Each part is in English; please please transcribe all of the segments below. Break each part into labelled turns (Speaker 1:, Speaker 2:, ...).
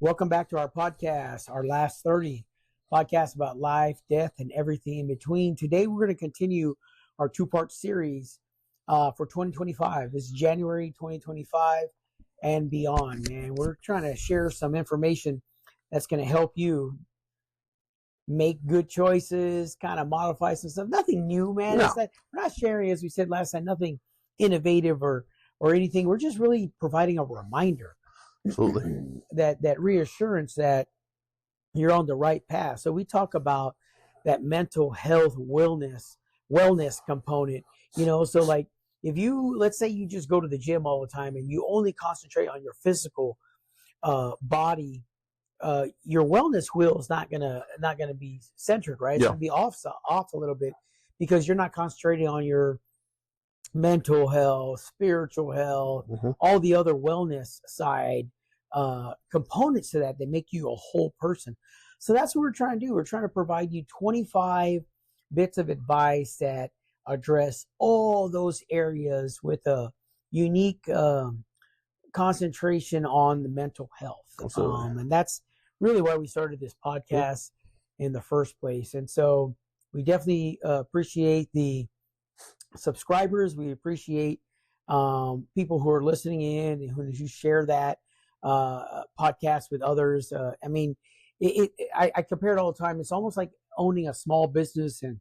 Speaker 1: Welcome back to our podcast, our last 30 podcasts about life, death, and everything in between. Today, we're going to continue our two-part series for 2025. This is January 2025 and beyond, man. We're trying to share some information that's going to help you make good choices, kind of modify some stuff. Nothing new, man.
Speaker 2: No.
Speaker 1: We're not sharing, as we said last time, nothing innovative or anything. We're just really providing a reminder.
Speaker 2: Absolutely.
Speaker 1: That reassurance that you're on the right path. So we talk about that mental health wellness component, so like if you, let's say you just go to the gym all the time and you only concentrate on your physical body, your wellness wheel is not gonna be centered, right? It's gonna be off a little bit because you're not concentrating on your mental health, spiritual health, all the other wellness side components to that make you a whole person. So that's what we're trying to do. We're trying to provide you 25 bits of advice that address all those areas with a unique concentration on the mental health. And that's really why we started this podcast in the first place. And so we definitely appreciate the subscribers. We appreciate people who are listening in and who you share that podcast with others. I compare it all the time. It's almost like owning a small business, and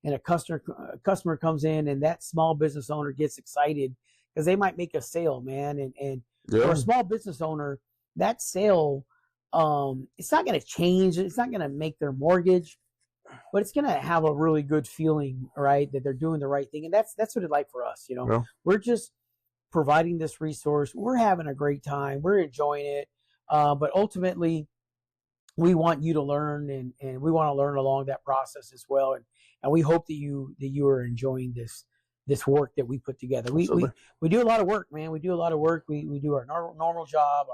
Speaker 1: a customer comes in, and that small business owner gets excited because they might make a sale, man. And for a small business owner, that sale, it's not going to change. It's not going to make their mortgage, but it's going to have a really good feeling, right, that they're doing the right thing. And that's what it's like for us. We're just providing this resource. We're having a great time. We're enjoying it. But ultimately, we want you to learn, and we want to learn along that process as well. And we hope that you are enjoying this work that we put together. We do a lot of work, man. We do a lot of work. We do our normal job.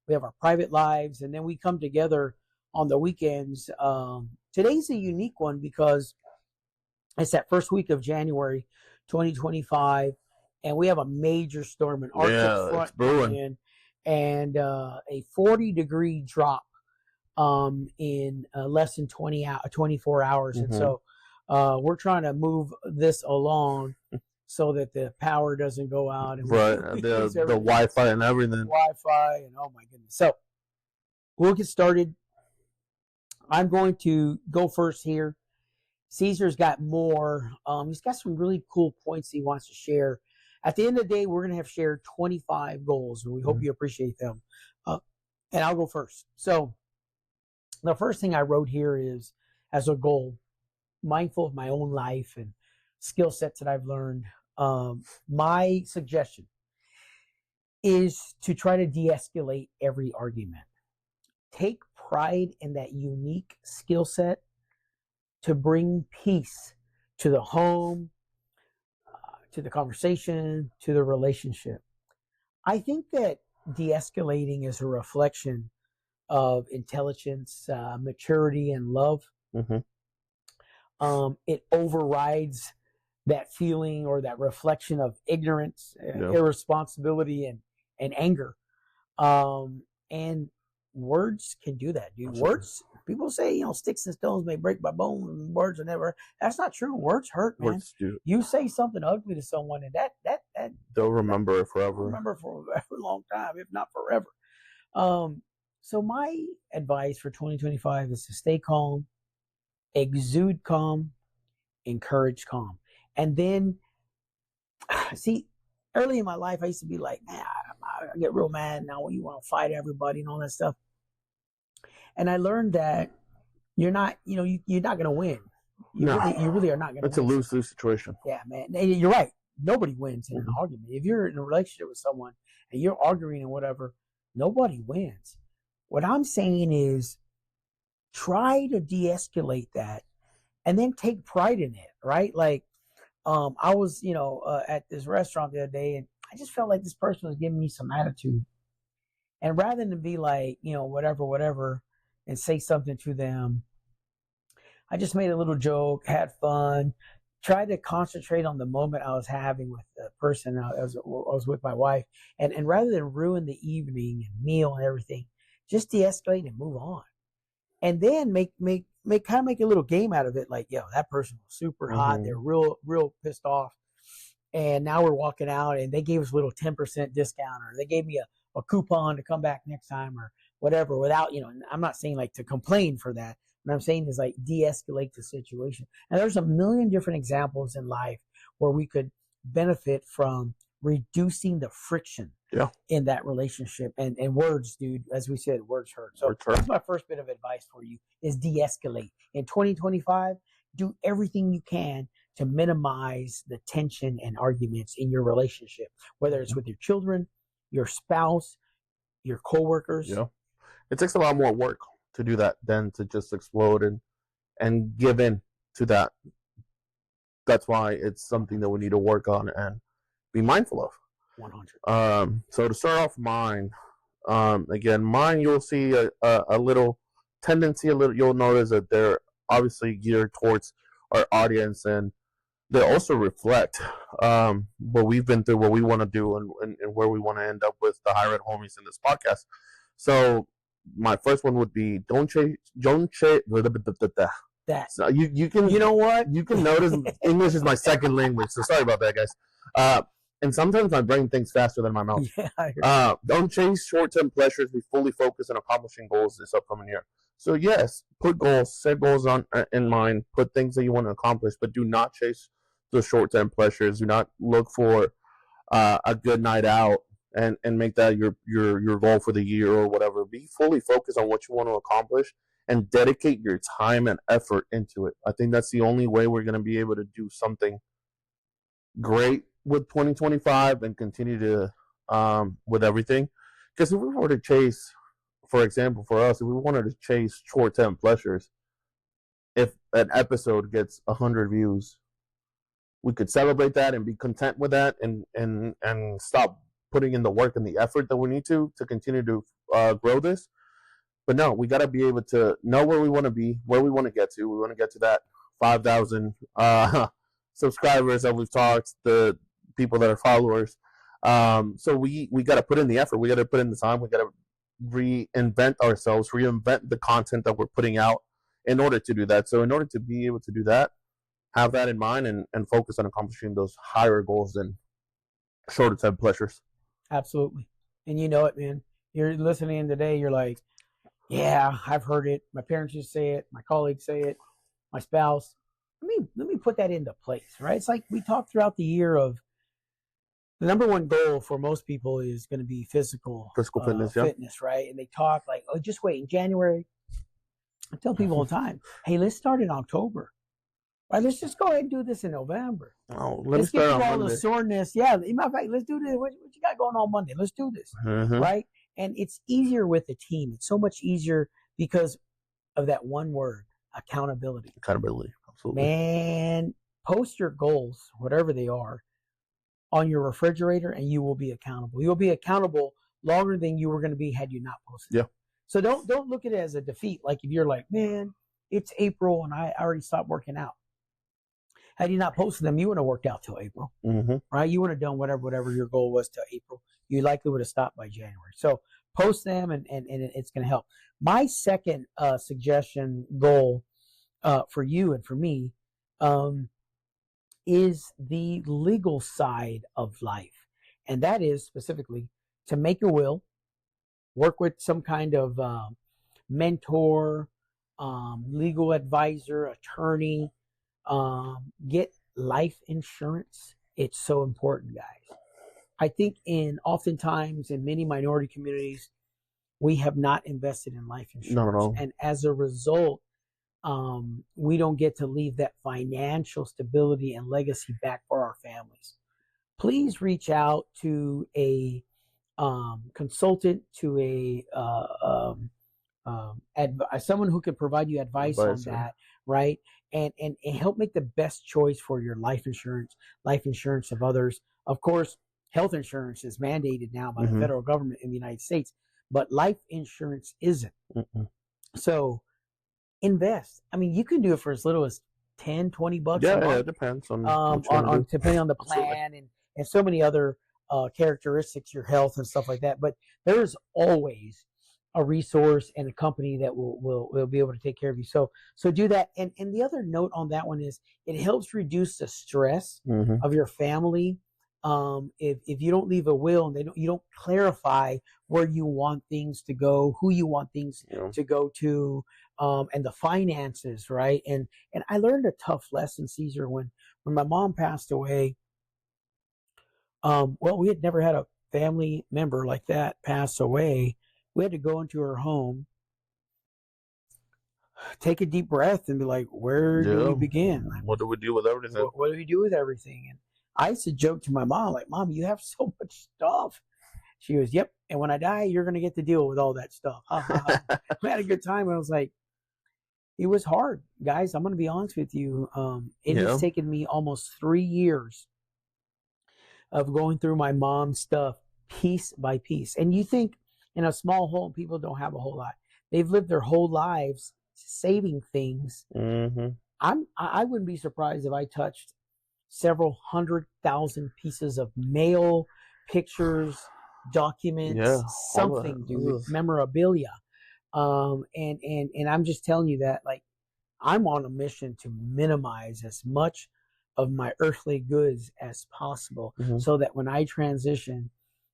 Speaker 1: We have our private lives, and then we come together on the weekends. Today's a unique one because it's that first week of January 2025, and we have a major storm, an Arctic front coming in, and a 40-degree drop in less than 24 hours. And so we're trying to move this along so that the power doesn't go out. And
Speaker 2: the Wi-Fi and everything.
Speaker 1: Wi-Fi and oh my goodness. So we'll get started. I'm going to go first here. Caesar's got more. He's got some really cool points he wants to share. At the end of the day, we're going to have shared 25 goals, and we hope you appreciate them. And I'll go first. So the first thing I wrote here is, as a goal, mindful of my own life and skill sets that I've learned. My suggestion is to try to de-escalate every argument. Take pride in that unique skill set to bring peace to the home, to the conversation, to the relationship. I think that de-escalating is a reflection of intelligence, maturity, and love. It overrides that feeling or that reflection of ignorance, irresponsibility, and anger. And words can do that, dude. Absolutely. Words, people say, sticks and stones may break my bones, and words are never. That's not true. Words hurt, man. Words do. You say something ugly to someone, and that
Speaker 2: they'll remember it forever.
Speaker 1: Remember for a long time, if not forever. So my advice for 2025 is to stay calm, exude calm, encourage calm. And then, see, early in my life, I used to be like, man, I get real mad now when you want to fight everybody and all that stuff. And I learned that you're not going to win. You really are not going to win.
Speaker 2: It's a lose-lose situation.
Speaker 1: Yeah, man. And you're right. Nobody wins in an argument. If you're in a relationship with someone and you're arguing and whatever, nobody wins. What I'm saying is try to de-escalate that and then take pride in it, right? Like, I was, at this restaurant the other day, and I just felt like this person was giving me some attitude. And rather than be like, whatever, and say something to them, I just made a little joke, had fun, tried to concentrate on the moment I was having with the person I was with my wife. And rather than ruin the evening and meal and everything, just de-escalate and move on. And then make a little game out of it. Like, yo, that person was super hot. They're real pissed off. And now we're walking out and they gave us a little 10% discount, or they gave me a coupon to come back next time, or whatever, without, I'm not saying like to complain for that. What I'm saying is like de-escalate the situation. And there's a million different examples in life where we could benefit from reducing the friction in that relationship. And words, dude, as we said, words hurt. So that's my first bit of advice for you, is de-escalate. In 2025, do everything you can to minimize the tension and arguments in your relationship, whether it's with your children, your spouse, your coworkers.
Speaker 2: Yeah. It takes a lot more work to do that than to just explode and give in to that. That's why it's something that we need to work on and be mindful of.
Speaker 1: 100.
Speaker 2: So to start off mine, again, mine, you'll see a little tendency, you'll notice that they're obviously geared towards our audience, and they also reflect what we've been through, what we want to do, and where we want to end up with the higher ed homies in this podcast. So my first one would be don't chase
Speaker 1: that.
Speaker 2: So you can,
Speaker 1: you know what?
Speaker 2: You can notice English is my second language, so sorry about that, guys. And sometimes my brain thinks faster than my mouth.
Speaker 1: Yeah,
Speaker 2: don't chase short-term pleasures. Be fully focused on accomplishing goals this upcoming year. So yes, put goals, set goals in mind, put things that you want to accomplish, but do not chase the short-term pleasures. Do not look for a good night out and make that your goal for the year or whatever. Be fully focused on what you want to accomplish and dedicate your time and effort into it. I think that's the only way we're going to be able to do something great with 2025 and continue to with everything. Because if we were to chase, for example, for us, if we wanted to chase short-term pleasures, if an episode gets 100 views, we could celebrate that and be content with that and stop putting in the work and the effort that we need to continue to grow this. But no, we got to be able to know where we want to be, where we want to get to. We want to get to that 5,000 subscribers that we've talked, the people that are followers. So we got to put in the effort. We got to put in the time. We got to reinvent ourselves, reinvent the content that we're putting out in order to do that. So in order to be able to do that, have that in mind and focus on accomplishing those higher goals than shorter term pleasures.
Speaker 1: Absolutely. And you know it, man. You're listening today, you're like, yeah, I've heard it. My parents used to say it. My colleagues say it. My spouse. Let me put that into place, right? It's like we talked throughout the year of the number one goal for most people is going to be physical fitness, right? And they talk like, oh, just wait in January. I tell people all the time, hey, let's start in October. Right, let's just go ahead and do this in November.
Speaker 2: Oh,
Speaker 1: let's get through all the soreness. Yeah, matter of fact, let's do this. What you got going on Monday? Let's do this, right? And it's easier with the team. It's so much easier because of that one word, accountability.
Speaker 2: Accountability, absolutely.
Speaker 1: Man, post your goals, whatever they are, on your refrigerator, and you will be accountable. You'll be accountable longer than you were going to be had you not posted.
Speaker 2: Yeah.
Speaker 1: So don't look at it as a defeat. Like if you're like, man, it's April and I already stopped working out. Had you not posted them, you wouldn't have worked out till April, right? You would have done whatever your goal was till April. You likely would have stopped by January. So post them, and it's going to help. My second suggestion, goal for you and for me is the legal side of life. And that is specifically to make a will, work with some kind of mentor, legal advisor, attorney, get life insurance. It's so important, guys. I think oftentimes in many minority communities, we have not invested in life insurance.
Speaker 2: No.
Speaker 1: And as a result, we don't get to leave that financial stability and legacy back for our families. Please reach out to a consultant, to someone who can provide you advice on that, right? And help make the best choice for your life insurance of others. Of course, health insurance is mandated now by the federal government in the United States, but life insurance isn't. So invest. I mean, you can do it for as little as $10, $20 a month.
Speaker 2: Yeah, it depends on
Speaker 1: depending on the plan and so many other characteristics, your health and stuff like that. But there's always a resource and a company that will be able to take care of you. So do that. And the other note on that one is it helps reduce the stress of your family. If you don't leave a will and you don't clarify where you want things to go, who you want things to go to, and the finances, right? And I learned a tough lesson, Caesar, when my mom passed away. Well, we had never had a family member like that pass away. We had to go into her home, take a deep breath, and be like, where do we begin?
Speaker 2: What do we do with everything?
Speaker 1: What do we do with everything? And I used to joke to my mom, like, Mom, you have so much stuff. She goes, yep. And when I die, you're going to get to deal with all that stuff. We had a good time. And I was like, it was hard, guys. I'm going to be honest with you. It has taken me almost 3 years of going through my mom's stuff piece by piece. And you think in a small home, people don't have a whole lot. They've lived their whole lives saving things. I wouldn't be surprised if I touched several 100,000 pieces of mail, pictures, documents, something, dude, memorabilia. And I'm just telling you that, like, I'm on a mission to minimize as much of my earthly goods as possible, so that when I transition,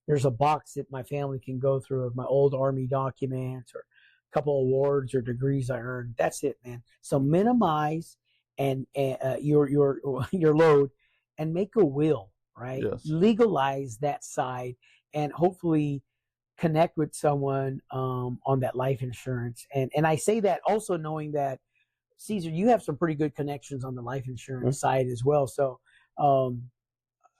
Speaker 1: there's a box that my family can go through of my old Army documents or a couple awards or degrees I earned. That's it, man. So minimize and your load, and make a will, right? Legalize that side, and hopefully connect with someone on that life insurance. And I say that also knowing that, Caesar, you have some pretty good connections on the life insurance side as well. So, and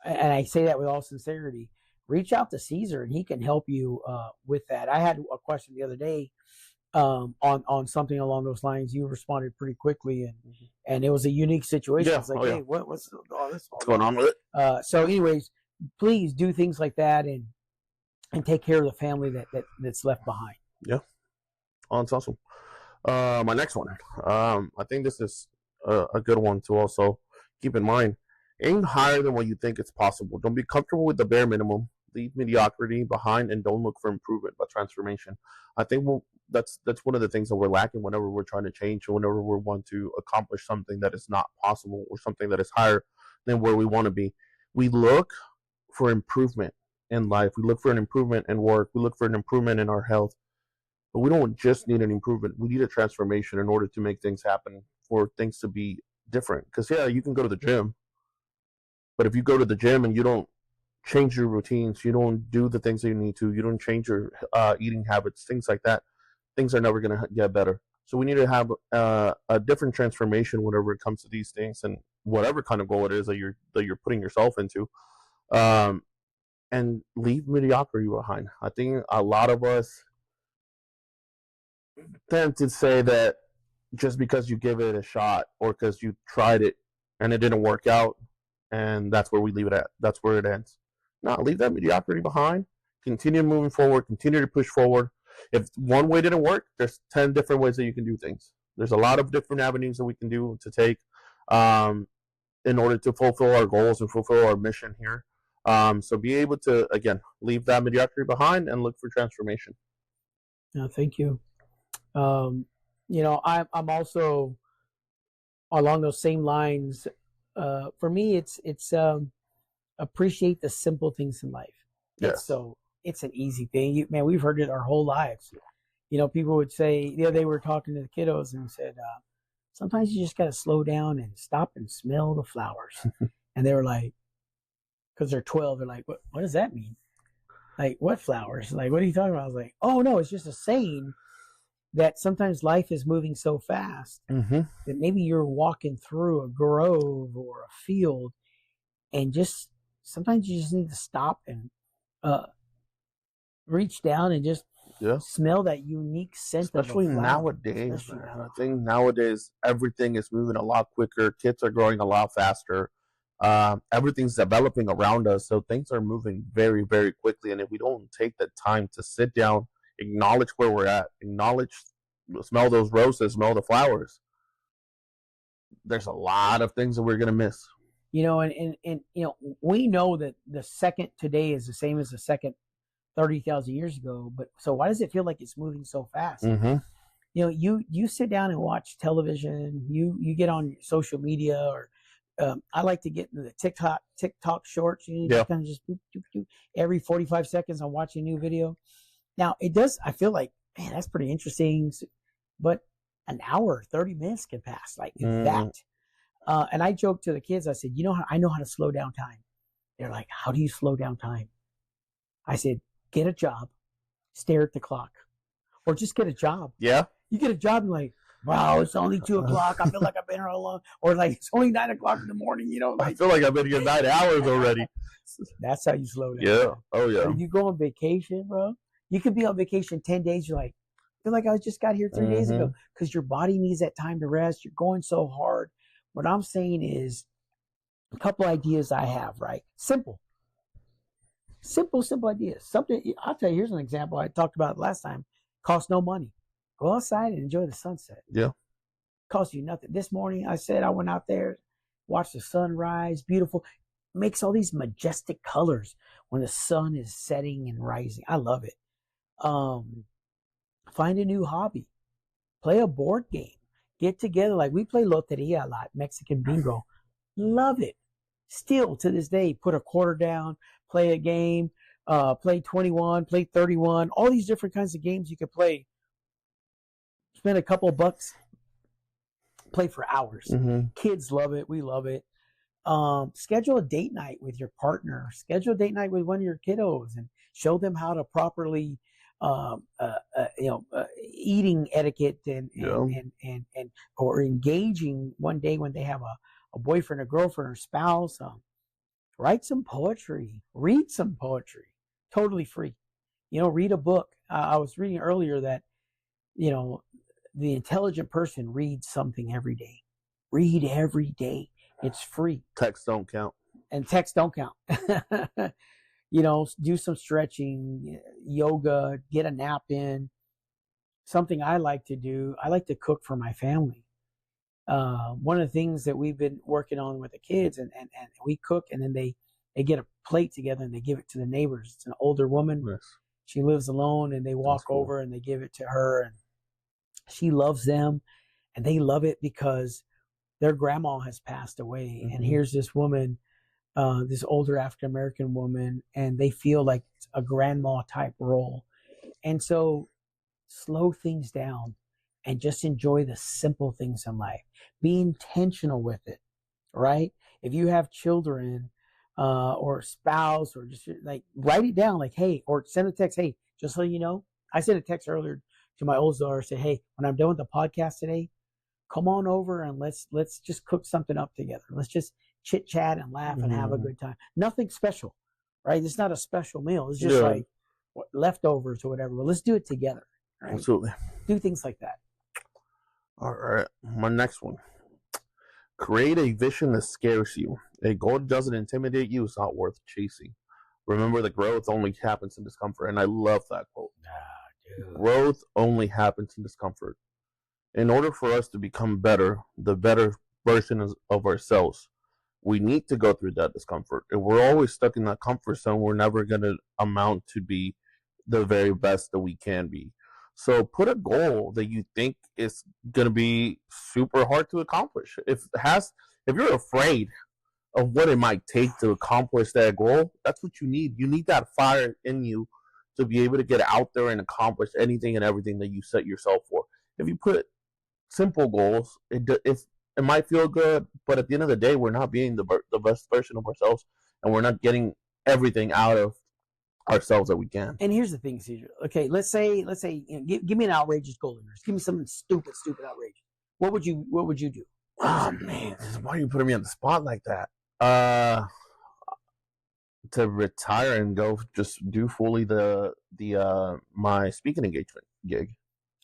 Speaker 1: I say that with all sincerity. Reach out to Caesar, and he can help you with that. I had a question the other day on something along those lines. You responded pretty quickly, and it was a unique situation. I was like, hey, what's
Speaker 2: going on with
Speaker 1: it? So, anyways, please do things like that and take care of the family that's left behind.
Speaker 2: Yeah, that's awesome. My next one, I think this is a good one to also keep in mind. Aim higher than what you think it's possible. Don't be comfortable with the bare minimum. Leave mediocrity behind, and don't look for improvement but transformation. I think that's one of the things that we're lacking whenever we're trying to change, or whenever we want to accomplish something that is not possible, or something that is higher than where we want to be. We look for improvement in life. We look for an improvement in work. We look for an improvement in our health. But we don't just need an improvement. We need a transformation in order to make things happen, for things to be different. Because, you can go to the gym, but if you go to the gym and you don't change your routines, you don't do the things that you need to, you don't change your eating habits, things like that, things are never going to get better. So we need to have a different transformation whenever it comes to these things, and whatever kind of goal it is that you're putting yourself into, and leave mediocrity behind. I think a lot of us tend to say that just because you give it a shot, or because you tried it and it didn't work out, and that's where we leave it at. That's where it ends. No, leave that mediocrity behind. Continue moving forward. Continue to push forward. If one way didn't work, there's 10 different ways that you can do things. There's a lot of different avenues that we can do to take in order to fulfill our goals and fulfill our mission here. So be able to, again, leave that mediocrity behind and look for transformation.
Speaker 1: Thank you. I'm I'm also along those same lines. For me, it's appreciate the simple things in life.
Speaker 2: Yes.
Speaker 1: It's an easy thing. Man, we've heard it our whole lives. People would say, they were talking to the kiddos and said, sometimes you just got to slow down and stop and smell the flowers. And they were like, because they're 12, they're like, what does that mean? Like, what flowers? Like, what are you talking about? I was like, oh, no, it's just a saying that sometimes life is moving so fast that maybe you're walking through a grove or a field, and just sometimes you just need to stop and reach down and just smell that unique scent.
Speaker 2: Especially nowadays. I think nowadays everything is moving a lot quicker. Kids are growing a lot faster. Everything's developing around us, so things are moving very, very quickly. And if we don't take the time to sit down, acknowledge where we're at, smell those roses, smell the flowers, there's a lot of things that we're gonna miss.
Speaker 1: And we know that the second today is the same as the second 30,000 years ago. But so why does it feel like it's moving so fast?
Speaker 2: Mm-hmm.
Speaker 1: You know, you sit down and watch television. You get on social media, or I like to get into the TikTok shorts. You know,
Speaker 2: Yeah.
Speaker 1: kind of just boop, boop, boop. Every 45 seconds, I'm watching a new video. Now it does. I feel like, man, that's pretty interesting. But an hour, 30 minutes can pass like that. And I joked to the kids. I said, you know how I know how to slow down time. They're like, how do you slow down time? I said, get a job, stare at the clock, or just get a job.
Speaker 2: Yeah.
Speaker 1: You get a job and like, wow, it's only 2 o'clock. I feel like I've been here all along. Or like, it's only 9 o'clock in the morning, you know. Like,
Speaker 2: I feel like I've been here 9 hours already.
Speaker 1: That's how you slow down.
Speaker 2: Yeah. Oh, yeah.
Speaker 1: But if you go on vacation, bro, you could be on vacation 10 days. You're like, I feel like I just got here 3 days ago, because your body needs that time to rest. You're going so hard. What I'm saying is a couple ideas I have, right? Simple ideas. Something, I'll tell you, here's an example. I talked about it last time. Costs no money. Go outside and enjoy the sunset.
Speaker 2: Yeah.
Speaker 1: Costs you nothing. This morning, I said I went out there, watched the sunrise. Beautiful. Makes all these majestic colors when the sun is setting and rising. I love it. Find a new hobby. Play a board game. Get together. Like we play Loteria a lot, Mexican bingo. Love it. Still to this day, put a quarter down, play a game, play 21, play 31, all these different kinds of games you can play. Spend a couple bucks, play for hours. Kids love it. We love it. Schedule a date night with your partner. Schedule a date night with one of your kiddos and show them how to properly, eating etiquette and or engaging one day when they have a boyfriend, a girlfriend, or spouse. Write some poetry. Read some poetry. Totally free. You know, read a book. I was reading earlier that, you know, the intelligent person reads something every day. Read every day. It's free.
Speaker 2: Texts don't count.
Speaker 1: And texts don't count. You know, do some stretching, yoga, get a nap in. Something I like to do, I like to cook for my family. One of the things that we've been working on with the kids, and we cook, and then they get a plate together and they give it to the neighbors. It's an older woman.
Speaker 2: Yes.
Speaker 1: She lives alone, and they walk over and they give it to her, and she loves them, and they love it because their grandma has passed away. And here's this woman, this older African-American woman, and they feel like it's a grandma type role. And so slow things down and just enjoy the simple things in life. Be intentional with it, right? If you have children or a spouse, or just like write it down, like, hey, or send a text, hey, just so you know, I sent a text earlier to my oldest daughter, say, hey, when I'm done with the podcast today, come on over and let's just cook something up together. Let's just chit chat and laugh and have a good time. Nothing special, right? It's not a special meal. It's just like leftovers or whatever. But let's do it together. Right?
Speaker 2: Absolutely.
Speaker 1: Do things like that.
Speaker 2: All right. My next one. Create a vision that scares you. A goal that doesn't intimidate you is not worth chasing. Remember that growth only happens in discomfort. And I love that quote. Growth only happens in discomfort. In order for us to become better, the better version of ourselves, we need to go through that discomfort. If we're always stuck in that comfort zone, we're never going to amount to be the very best that we can be. So put a goal that you think is going to be super hard to accomplish. If you're afraid of what it might take to accomplish that goal, that's what you need. You need that fire in you to be able to get out there and accomplish anything and everything that you set yourself for. If you put simple goals, it might feel good, but at the end of the day, we're not being the best version of ourselves, and we're not getting everything out of ourselves that we can.
Speaker 1: And here's the thing, Cedric. Okay, let's say, you know, give me an outrageous goal. Give me something stupid, outrageous. What would you do?
Speaker 2: Oh man, why are you putting me on the spot like that? To retire and go just do fully the my speaking engagement gig.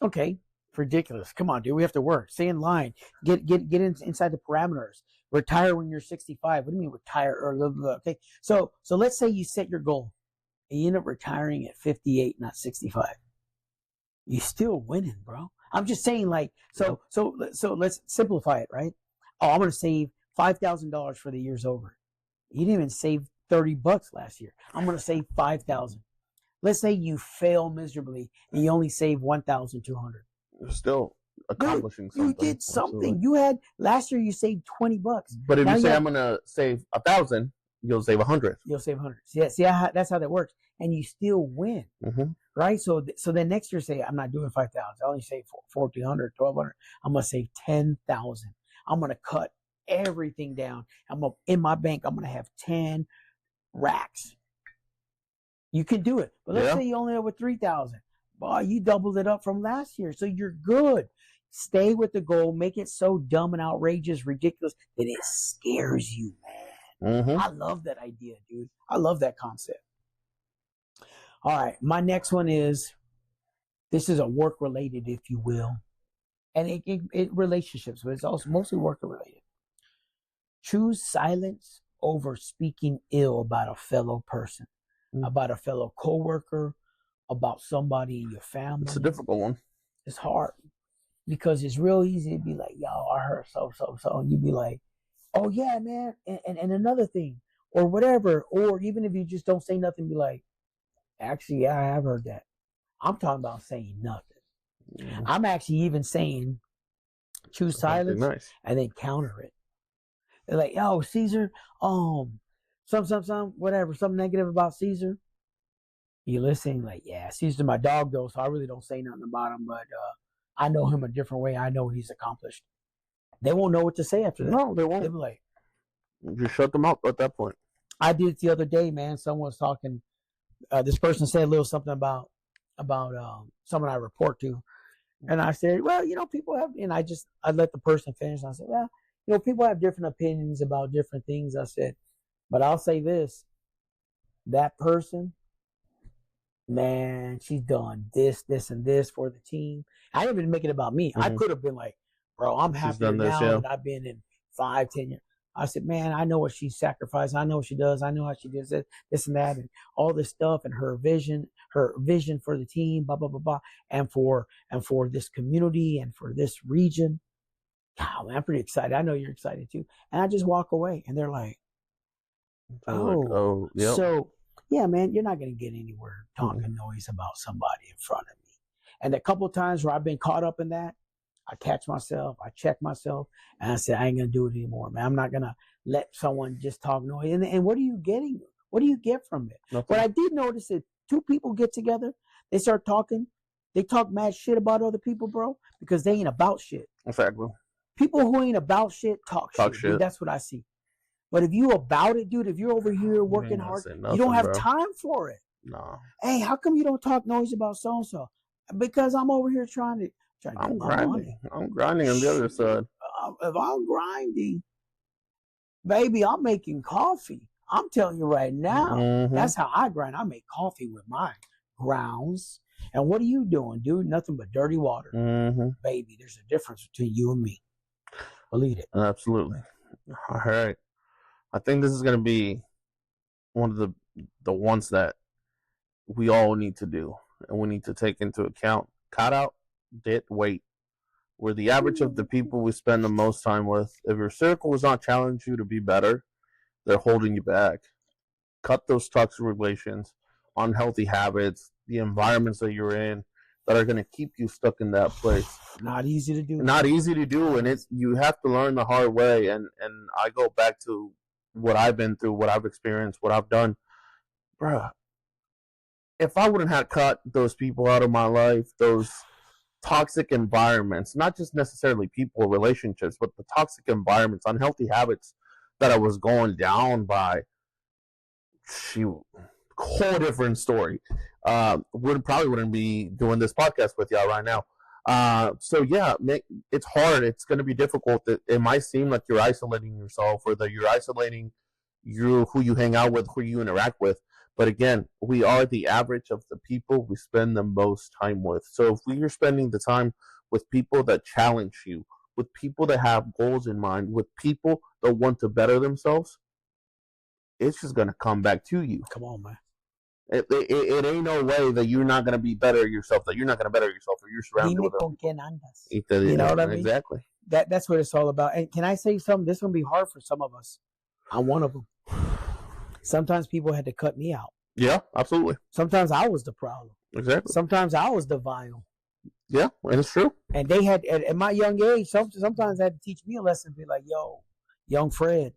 Speaker 1: Okay, ridiculous. Come on, dude. We have to work. Stay in line. Get inside the parameters. Retire when you're 65. What do you mean retire? Or blah, blah, blah. Okay, so let's say you set your goal and you end up retiring at 58, not 65. You still winning, bro. I'm just saying, like, so let's simplify it, right? Oh, I'm going to save $5,000 for the year's over. You didn't even save $30 last year. I'm going to save $5,000. Let's say you fail miserably and you only save 1,200.
Speaker 2: You're still accomplishing something.
Speaker 1: You did something.
Speaker 2: Absolutely.
Speaker 1: You had last year. You saved $20.
Speaker 2: But if you say I'm gonna save 1,000, you'll save 100.
Speaker 1: You'll save 100. See, that's how that works, and you still win, right? So then next year, say I'm not doing 5,000. I only save 1,400, 1,200. I'm gonna save 10,000. I'm gonna cut everything down. In my bank. I'm gonna have 10 racks. You can do it, but let's say you only have 3,000. Boy, you doubled it up from last year, so you're good. Stay with the goal. Make it so dumb and outrageous, ridiculous that it scares you, man. I love that idea, dude. I love that concept. All right, my next one is, this is a work related, if you will, and it relationships, but it's also mostly work related. Choose silence over speaking ill about a fellow person, about a fellow coworker, about somebody in your family.
Speaker 2: It's a difficult one.
Speaker 1: It's hard because it's real easy to be like, yo, I heard so, and you'd be like, oh yeah, man, and another thing, or whatever, or even if you just don't say nothing, be like, actually, yeah, I have heard that. I'm talking about saying nothing. I'm actually even saying choose silence and then counter it. They're like, yo, Caesar, whatever, something negative about Caesar. You listen, like, yeah, Caesar's my dog though, so I really don't say nothing about him, but I know him a different way. I know what he's accomplished. They won't know what to say after that.
Speaker 2: No, they won't.
Speaker 1: They'll be like,
Speaker 2: you shut them up at that point.
Speaker 1: I did it the other day, man. Someone was talking. This person said a little something about someone I report to, and I said, well, people have, and I let the person finish. And I said, well, people have different opinions about different things. I said, but I'll say this: that person, man, she's done this, and this for the team. I didn't even make it about me. I could have been like, bro, I'm happy now that I've been in 5, 10 years. I said, man, I know what she sacrificed. I know what she does. I know how she does it, this and that, and all this stuff, and her vision for the team, blah, blah, blah, blah, and for this community and for this region. God, man, I'm pretty excited. I know you're excited too. And I just walk away, and they're like,
Speaker 2: yep.
Speaker 1: So, yeah, man, you're not going to get anywhere talking noise about somebody in front of me. And a couple of times where I've been caught up in that, I catch myself, I check myself, and I say, I ain't going to do it anymore, man. I'm not going to let someone just talk noise. And what are you getting? What do you get from it?
Speaker 2: Nothing.
Speaker 1: But I did notice that 2 people get together, they start talking, they talk mad shit about other people, bro, because they ain't about shit.
Speaker 2: Exactly.
Speaker 1: People who ain't about shit talk shit. Dude, that's what I see. But if you about it, dude, if you're over here working hard, you don't have time for it.
Speaker 2: No.
Speaker 1: Hey, how come you don't talk noise about so-and-so? Because I'm over here trying to
Speaker 2: I'm grinding. I'm grinding on the other side.
Speaker 1: If I'm grinding, baby, I'm making coffee. I'm telling you right now, that's how I grind. I make coffee with my grounds. And what are you doing, dude? Nothing but dirty water. Baby, there's a difference between you and me. Believe it.
Speaker 2: Absolutely. All right. I think this is going to be one of the ones that we all need to do, and we need to take into account. Cut out dead weight. We're the average of the people we spend the most time with. If your circle does not challenge you to be better, they're holding you back. Cut those toxic relations, unhealthy habits, the environments that you're in that are going to keep you stuck in that place.
Speaker 1: Not easy to do.
Speaker 2: Not easy to do, and you have to learn the hard way. And I go back to what I've been through, what I've experienced, what I've done. Bruh, if I wouldn't have cut those people out of my life, those toxic environments, not just necessarily people, relationships, but the toxic environments, unhealthy habits that I was going down by, whole different story. Wouldn't be doing this podcast with y'all right now. So yeah, it's hard. It's going to be difficult. It might seem like you're isolating yourself, or that you're isolating who you hang out with, who you interact with. But again, we are the average of the people we spend the most time with. So if we are spending the time with people that challenge you, with people that have goals in mind, with people that want to better themselves, it's just going to come back to you.
Speaker 1: Come on, man.
Speaker 2: It ain't no way that you're not going to be better yourself, that you're not going to better yourself, or you're surrounded with them.
Speaker 1: You know what I mean?
Speaker 2: Exactly.
Speaker 1: That's what it's all about. And can I say something? This is going to be hard for some of us. I'm one of them. Sometimes people had to cut me out.
Speaker 2: Yeah, absolutely.
Speaker 1: Sometimes I was the problem.
Speaker 2: Exactly.
Speaker 1: Sometimes I was the vial.
Speaker 2: Yeah, and it's true.
Speaker 1: And they had, at my young age, sometimes they had to teach me a lesson. Be like, yo, young Fred,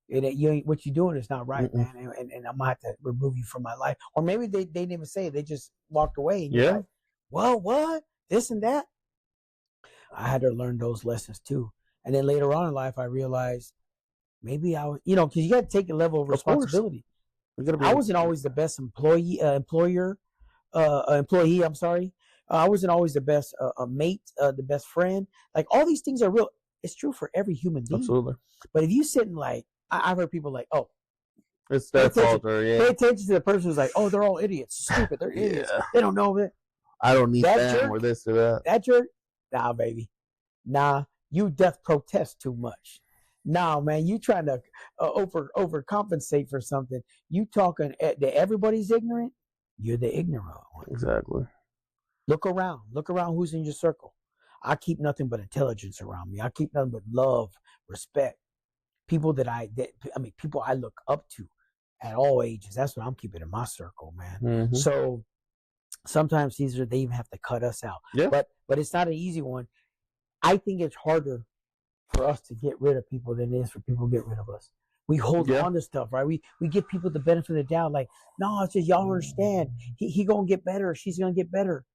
Speaker 1: what you're doing is not right,
Speaker 2: Mm-mm.
Speaker 1: man. And I'm going to have to remove you from my life. Or maybe they didn't even say it. They just walked away. And you're like, well, what? This and that. I had to learn those lessons too. And then later on in life, I realized maybe I was, because you got to take a level of responsibility. I wasn't always the best employee. I'm sorry. I wasn't always the best mate, the best friend. Like all these things are real. It's true for every human being.
Speaker 2: Absolutely.
Speaker 1: But if you sit and like, I've heard people like, oh,
Speaker 2: it's their fault. Pay
Speaker 1: attention to the person who's like, oh, they're all idiots, stupid, they're idiots. They don't know it.
Speaker 2: I don't need that or this or that.
Speaker 1: That jerk, nah, baby, nah. You death protest too much. Nah, man, you trying to overcompensate for something. You talking that everybody's ignorant. You're the ignorant one.
Speaker 2: Exactly.
Speaker 1: Look around. Look around who's in your circle. I keep nothing but intelligence around me. I keep nothing but love, respect. People people I look up to at all ages. That's what I'm keeping in my circle, man.
Speaker 2: Mm-hmm.
Speaker 1: So sometimes they even have to cut us out.
Speaker 2: Yeah.
Speaker 1: But it's not an easy one. I think it's harder for us to get rid of people than it is for people to get rid of us. We hold on to stuff, right? We give people the benefit of the doubt, like, no, it's just y'all don't understand. He gonna get better, she's gonna get better.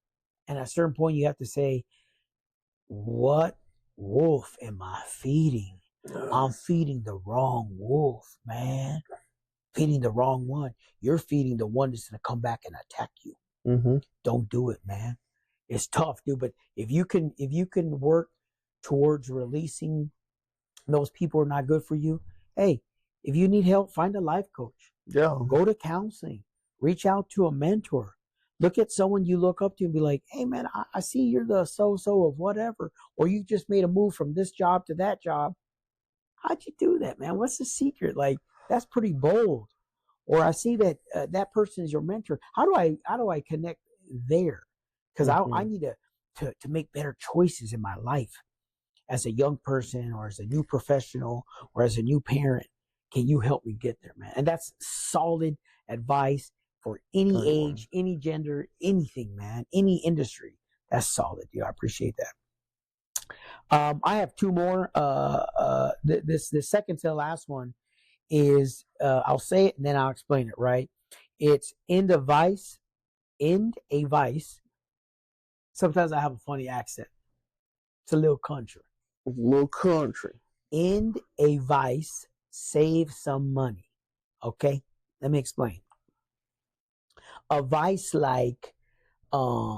Speaker 1: And at a certain point you have to say, what wolf am I feeding? I'm feeding the wrong wolf, man. Feeding the wrong one. You're feeding the one that's gonna come back and attack you.
Speaker 2: Mm-hmm.
Speaker 1: Don't do it, man. It's tough, dude. But if you can work towards releasing those people who are not good for you, hey, if you need help, find a life coach.
Speaker 2: Yeah.
Speaker 1: Go to counseling. Reach out to a mentor. Look at someone you look up to and be like, hey, man, I see you're the so-so of whatever. Or you just made a move from this job to that job. How'd you do that, man? What's the secret? Like, that's pretty bold. Or I see that that person is your mentor. How do I connect there? Because I need to make better choices in my life as a young person or as a new professional or as a new parent. Can you help me get there, man? And that's solid advice for any age, any gender, anything, man, any industry. That's solid, dude. I appreciate that. I have two more. The second to the last one is, I'll say it and then I'll explain it, right? It's end a vice. Sometimes I have a funny accent. It's a little country. End a vice, save some money. Okay? Let me explain. A vice like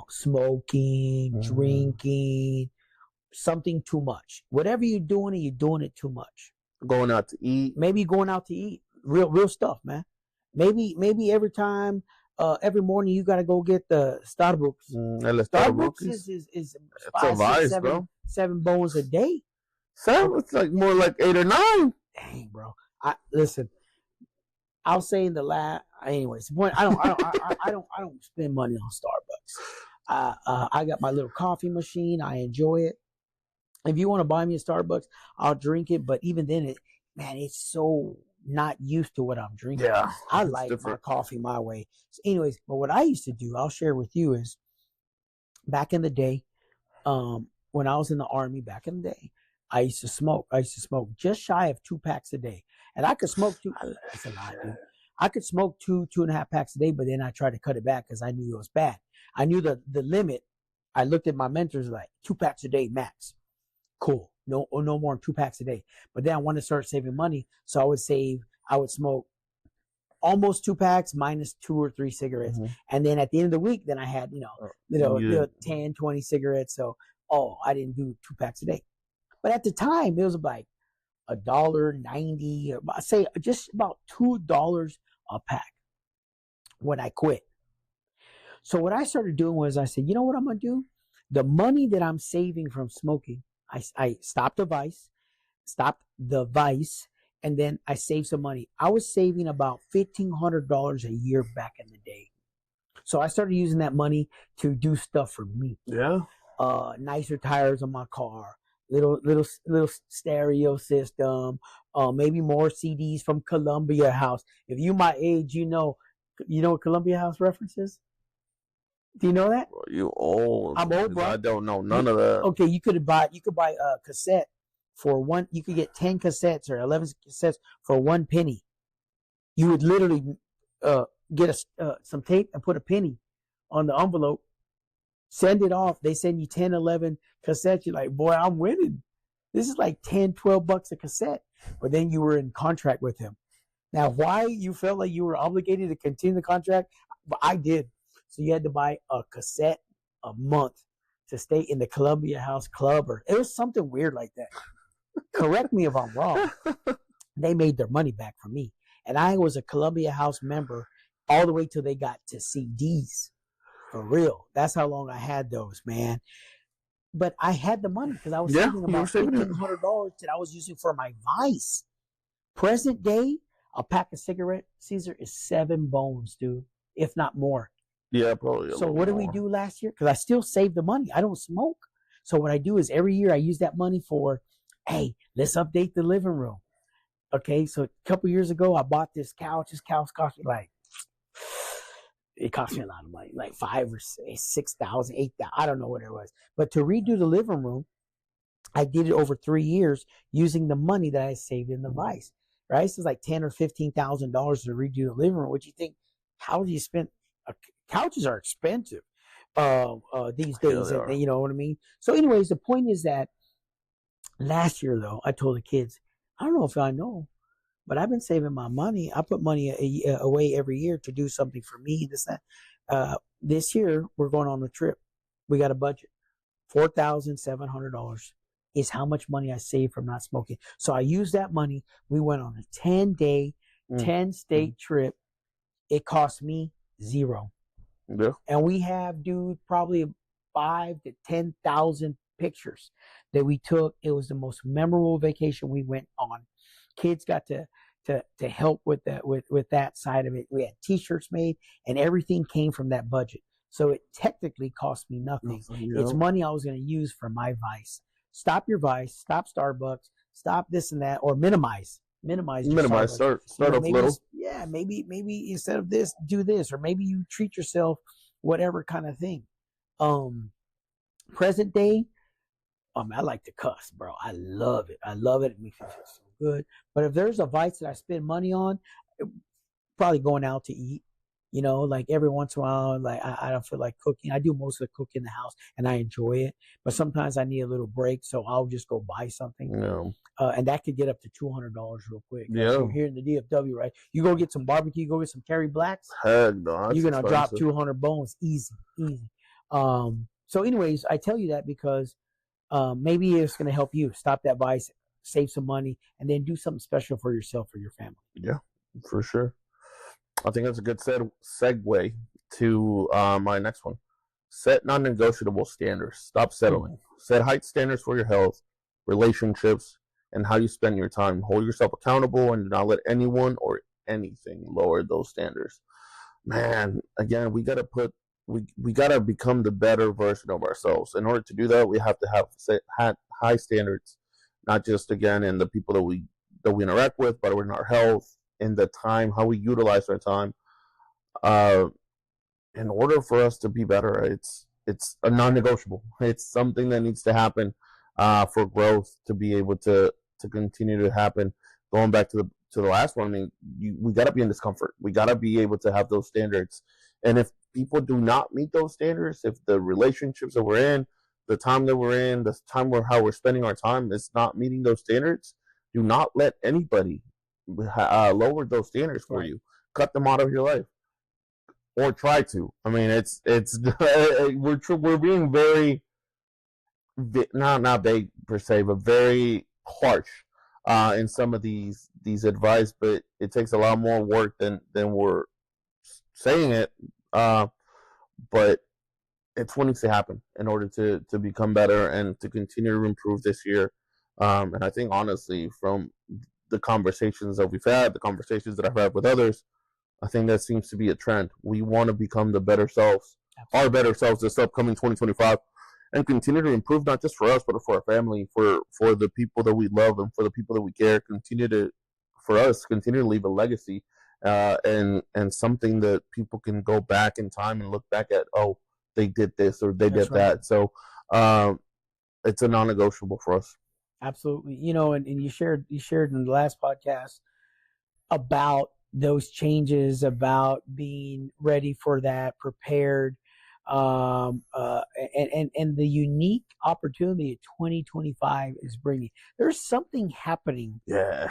Speaker 1: smoking, drinking, something too much. Whatever you're doing it too much.
Speaker 2: Going out to eat.
Speaker 1: Maybe going out to eat. Real stuff, man. Maybe every time, every morning you gotta go get the Starbucks. Starbucks is 5, 6, 7 bowls a day.
Speaker 2: 7? It's like more like 8 or 9.
Speaker 1: Dang, bro. Listen. I'll say in the last. Anyways, the point. I don't spend money on Starbucks. I got my little coffee machine. I enjoy it. If you want to buy me a Starbucks, I'll drink it. But even then, it's so not used to what I'm drinking.
Speaker 2: Yeah,
Speaker 1: I like my coffee my way. So anyways, but what I used to do, I'll share with you, is back in the day, when I was in the Army back in the day, I used to smoke. Just shy of 2 packs a day. And I could smoke that's a lot, dude. I could smoke 2.5 packs a day, but then I tried to cut it back because I knew it was bad. I knew the limit. I looked at my mentors like 2 packs a day max. Cool. No more than 2 packs a day. But then I wanted to start saving money. So I would smoke almost 2 packs minus 2 or 3 cigarettes. Mm-hmm. And then at the end of the week, then I had, 10, 20 cigarettes. So, I didn't do 2 packs a day. But at the time, it was like $1.90, I say just about $2 a pack when I quit. So what I started doing was I said, you know what I'm going to do? The money that I'm saving from smoking, I stopped the vice, and then I saved some money. I was saving about $1,500 a year back in the day. So I started using that money to do stuff for me.
Speaker 2: Yeah.
Speaker 1: Nicer tires on my car. Little stereo system, maybe more CDs from Columbia House. If you my age, You know what Columbia House references? Do you know that?
Speaker 2: Bro, you old.
Speaker 1: I'm old, bro.
Speaker 2: I don't know none of that.
Speaker 1: Okay, you could buy a cassette for one. You could get 10 cassettes or 11 cassettes for 1 penny. You would literally get some tape and put a penny on the envelope, send it off. They send you 10, 11 cassettes. You're like, boy, I'm winning. This is like 10, 12 bucks a cassette. But then you were in contract with him. Now, why you felt like you were obligated to continue the contract? I did. So you had to buy a cassette a month to stay in the Columbia House Club, or it was something weird like that. Correct me if I'm wrong. They made their money back from me. And I was a Columbia House member all the way till they got to CDs. For real. That's how long I had those, man. But I had the money because I was saving about $1,500 that I was using for my vice. Present day, a pack of cigarette, Caesar, is 7 bones, dude, if not more.
Speaker 2: Yeah, probably.
Speaker 1: So what did we do last year? Because I still save the money. I don't smoke. So what I do is every year I use that money for, hey, let's update the living room. Okay, so a couple years ago I bought this couch. This couch cost me it cost me a lot of money, like $5,000 or $6,000, $8,000. I don't know what it was. But to redo the living room, I did it over 3 years using the money that I saved in the vice. Right? So it's like $10,000 or $15,000 to redo the living room. What do you think? How do you spend? Couches are expensive these days. And, you know what I mean? So anyways, the point is that last year, though, I told the kids, I don't know if I know, but I've been saving my money. I put money away every year to do something for me. This year, we're going on a trip. We got a budget. $4,700 is how much money I saved from not smoking. So I used that money. We went on a 10-day, 10-state trip. It cost me $0.
Speaker 2: Yeah.
Speaker 1: And we have, dude, probably 5,000 to 10,000 pictures that we took. It was the most memorable vacation we went on. Kids got to help with that side of it. We had T-shirts made, and everything came from that budget. So it technically cost me nothing. Yeah. It's money I was going to use for my vice. Stop your vice. Stop Starbucks. Stop this and that, or minimize. Start off little. Yeah, maybe instead of this, do this, or maybe you treat yourself, whatever kind of thing. Present day, I like to cuss, bro. I love it. It makes me feel so good. But if there's a vice that I spend money on, probably going out to eat. You know, like every once in a while, like I don't feel like cooking. I do most of the cooking in the house, and I enjoy it. But sometimes I need a little break, so I'll just go buy something.
Speaker 2: Yeah.
Speaker 1: And that could get up to $200 real quick.
Speaker 2: Yeah.
Speaker 1: So here in the DFW, right? You go get some barbecue, go get some Kerry Blacks.
Speaker 2: Heck no,
Speaker 1: you're gonna drop 200 bones, easy. So, anyways, I tell you that because maybe it's gonna help you stop that vice, save some money, and then do something special for yourself or your family.
Speaker 2: Yeah, for sure. I think that's a good segue to my next one. Set non-negotiable standards. Stop settling. Set height standards for your health, relationships, and how you spend your time. Hold yourself accountable and do not let anyone or anything lower those standards. Man, again, we gotta become the better version of ourselves. In order to do that, we have to have high standards, not just again in the people that we interact with, but in our health, in the time, how we utilize our time. In order for us to be better, it's a non-negotiable. It's something that needs to happen for growth to be able to continue to happen. Going back to the last one, I mean, we got to be in discomfort. We got to be able to have those standards. And if people do not meet those standards, if the relationships that we're in, the time that we're in, how we're spending our time is not meeting those standards, do not let anybody lower those standards for you. Cut them out of your life, or try to. I mean, it's we're being very not vague per se, but very harsh in some of these advice. But it takes a lot more work than we're saying it. But it's what needs to happen in order to become better and to continue to improve this year. And I think honestly, from the conversations that we've had, the conversations that I've had with others, I think that seems to be a trend. We want to become the better selves, our better selves this upcoming 2025, and continue to improve, not just for us, but for our family, for the people that we love and for the people that we care. Continue to leave a legacy and something that people can go back in time and look back at. Oh, they did this or they did that. So it's a non-negotiable for us.
Speaker 1: Absolutely. And you shared in the last podcast about those changes, about being ready for that, prepared, and the unique opportunity 2025 is bringing. There's something happening.
Speaker 2: Yeah.